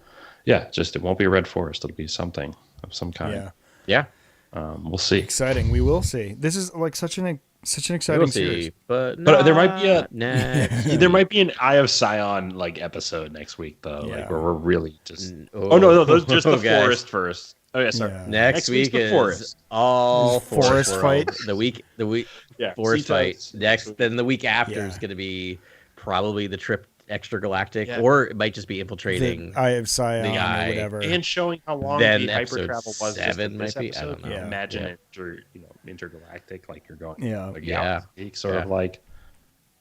yeah, it won't be a red forest. It'll be something of some kind. Yeah. We'll see. Exciting. We will see. This is like such an exciting series. But there might be next there might be an Eye of Sion like episode next week though, like where we're really just. Oh no, those just the forest first. Oh yeah, sorry. Yeah. Next week the is forest. all Forest fight. The week forest fight. Next, then the week after is going to be probably the trip extragalactic, or it might just be infiltrating the Eye of Sion or whatever, and showing how long then the hyper travel was. 7 might be. I don't know. Yeah. Imagine intergalactic, like you're going. Sort of like.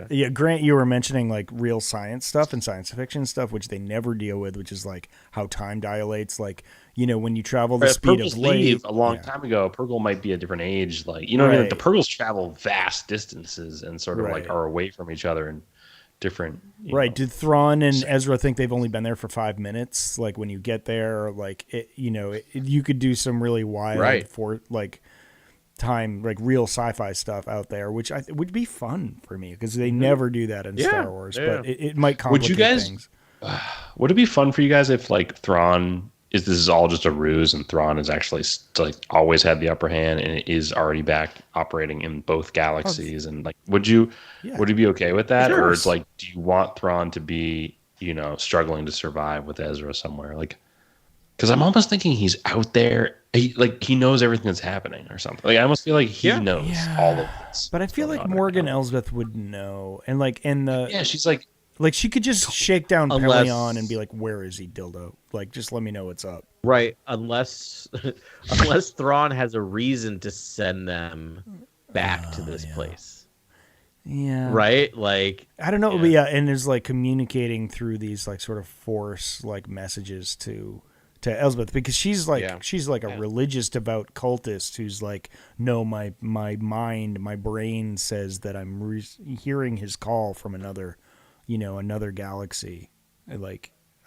Yeah, Grant, you were mentioning like real science stuff and science fiction stuff, which they never deal with, which is like how time dilates. Like, when you travel the speed of light. A long time ago, Purgle might be a different age. Like, what I mean? Like, the Purgles travel vast distances and sort of like are away from each other and different. Did Thrawn and Ezra think they've only been there for 5 minutes? Like when you get there, like you could do some really wild for like time, like real sci-fi stuff out there, which would be fun for me, because they never do that in Star Wars. But it might complicate things. Would it be fun for you guys if like Thrawn this is all just a ruse and Thrawn is actually like always had the upper hand and it is already back operating in both galaxies and like would you be okay with that? Or it's like, do you want Thrawn to be, struggling to survive with Ezra somewhere? Like, because I'm almost thinking he's out there. He knows everything that's happening or something. Like I almost feel like he knows all of this. But I feel like Morgan Elsbeth would know, and like she's like she could just shake down Pelion and be like, "Where is he, dildo? Like, just let me know what's up." Right, unless Thrawn has a reason to send them back to this place. Yeah. Right? Like I don't know, but and is like communicating through these like sort of force like messages to Elsbeth, because she's like a religious devout cultist who's like, no, my mind, my brain says that I'm hearing his call from another galaxy. I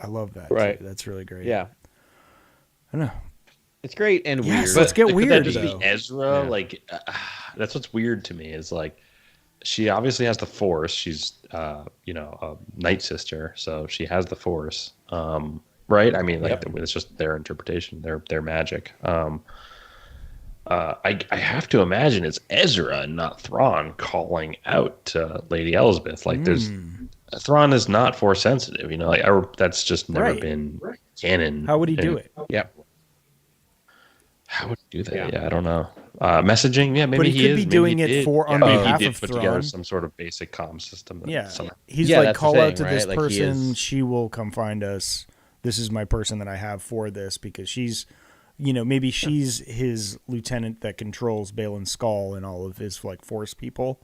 love that. Right. Too. That's really great. Yeah. I don't know. It's great and weird. Let's get weird. Could that just be Ezra? Yeah. That's what's weird to me is like, she obviously has the Force. She's, a Night Sister, so she has the Force. Right? I mean, it's just their interpretation, their magic. I have to imagine it's Ezra and not Thrawn calling out to Lady Elsbeth. Like, Thrawn is not Force sensitive. That's just never been canon. How would he do it? Yep. How would he do that? Yeah, I don't know. Messaging, maybe but he could be doing it on behalf he did of put Thrawn. together some sort of basic comm system. He's like, call out to this like person. She will come find us. This is my person that I have for this, because she's, maybe she's his lieutenant that controls Balin Skull and all of his like Force people.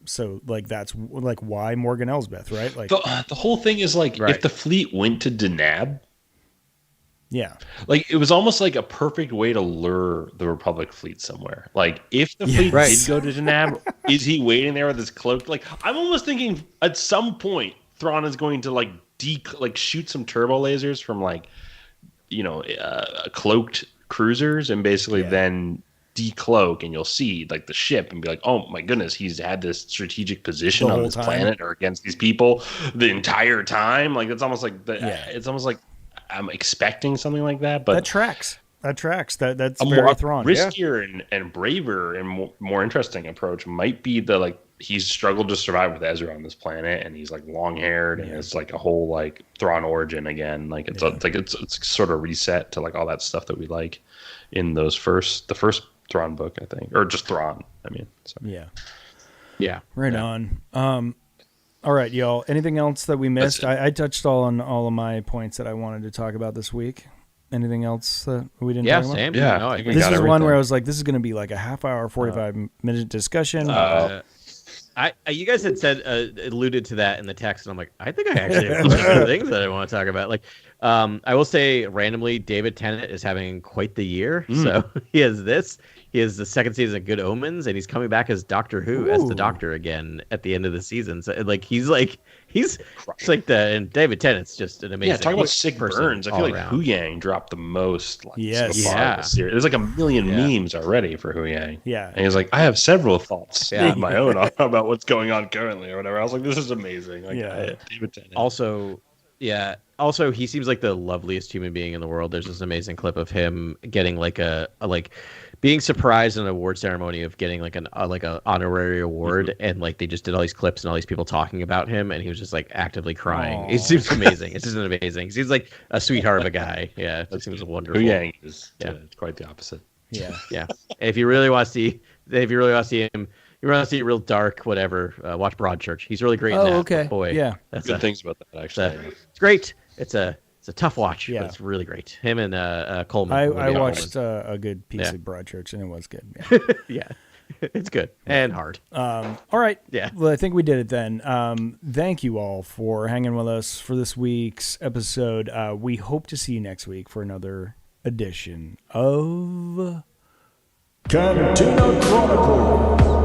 So like that's like why Morgan Elsbeth, right? Like the whole thing is like if the fleet went to Denab, like it was almost like a perfect way to lure the Republic fleet somewhere. Like if the fleet did go to Denab, is he waiting there with his cloak? Like I'm almost thinking at some point Thrawn is going to like shoot some turbo lasers from cloaked cruisers and basically then decloak, and you'll see like the ship and be like, oh my goodness, he's had this strategic position on this planet or against these people the entire time. Like it's almost like it's almost like I'm expecting something like that, but that tracks. That's a very more Thrawn. Riskier and braver and more interesting approach might be the like he's struggled to survive with Ezra on this planet, and he's like long haired, and it's like a whole like Thrawn origin again. Like it's it's sort of reset to like all that stuff that we like in the first Thrawn book, I think, or just Thrawn. I mean, right on. All right, y'all. Anything else that we missed? I touched on all of my points that I wanted to talk about this week. Anything else that we didn't talk about? Same. Yeah, no, I think this is one where I was like, this is going to be like a half hour, 45-minute discussion. You guys had said alluded to that in the text, and I'm like, I think I actually have a bunch of things that I want to talk about. Like, I will say randomly, David Tennant is having quite the year. So he has this. He has the second season of Good Omens, and he's coming back as Doctor Who as the Doctor again at the end of the season. So he's like and David Tennant's just an amazing. Yeah, talk about sick burns. I feel like Hu Yang dropped the most. So far in the series. There's like a million memes already for Hu Yang. Yeah, and he's like, I have several thoughts of my own about what's going on currently or whatever. I was like, this is amazing. Like, David Tennant. Also, he seems like the loveliest human being in the world. There's this amazing clip of him getting like a being surprised in an award ceremony of getting like an honorary award, and like they just did all these clips and all these people talking about him, and he was just like actively crying. Aww. It seems amazing. It's just amazing. He seems like a sweetheart of a guy. Yeah, it seems wonderful. Hu Yang is quite the opposite. Yeah. If you really want to see him, you want to see it real dark, whatever. Watch Broadchurch. He's really great in that. Okay. Boy, yeah. That's good things about that actually. It's great. It's a tough watch, but it's really great. Him and Coleman. I watched a good piece of Broadchurch, and it was good. Yeah. It's good and hard. All right. Yeah. Well, I think we did it then. Thank you all for hanging with us for this week's episode. We hope to see you next week for another edition of Cantina Chronicles.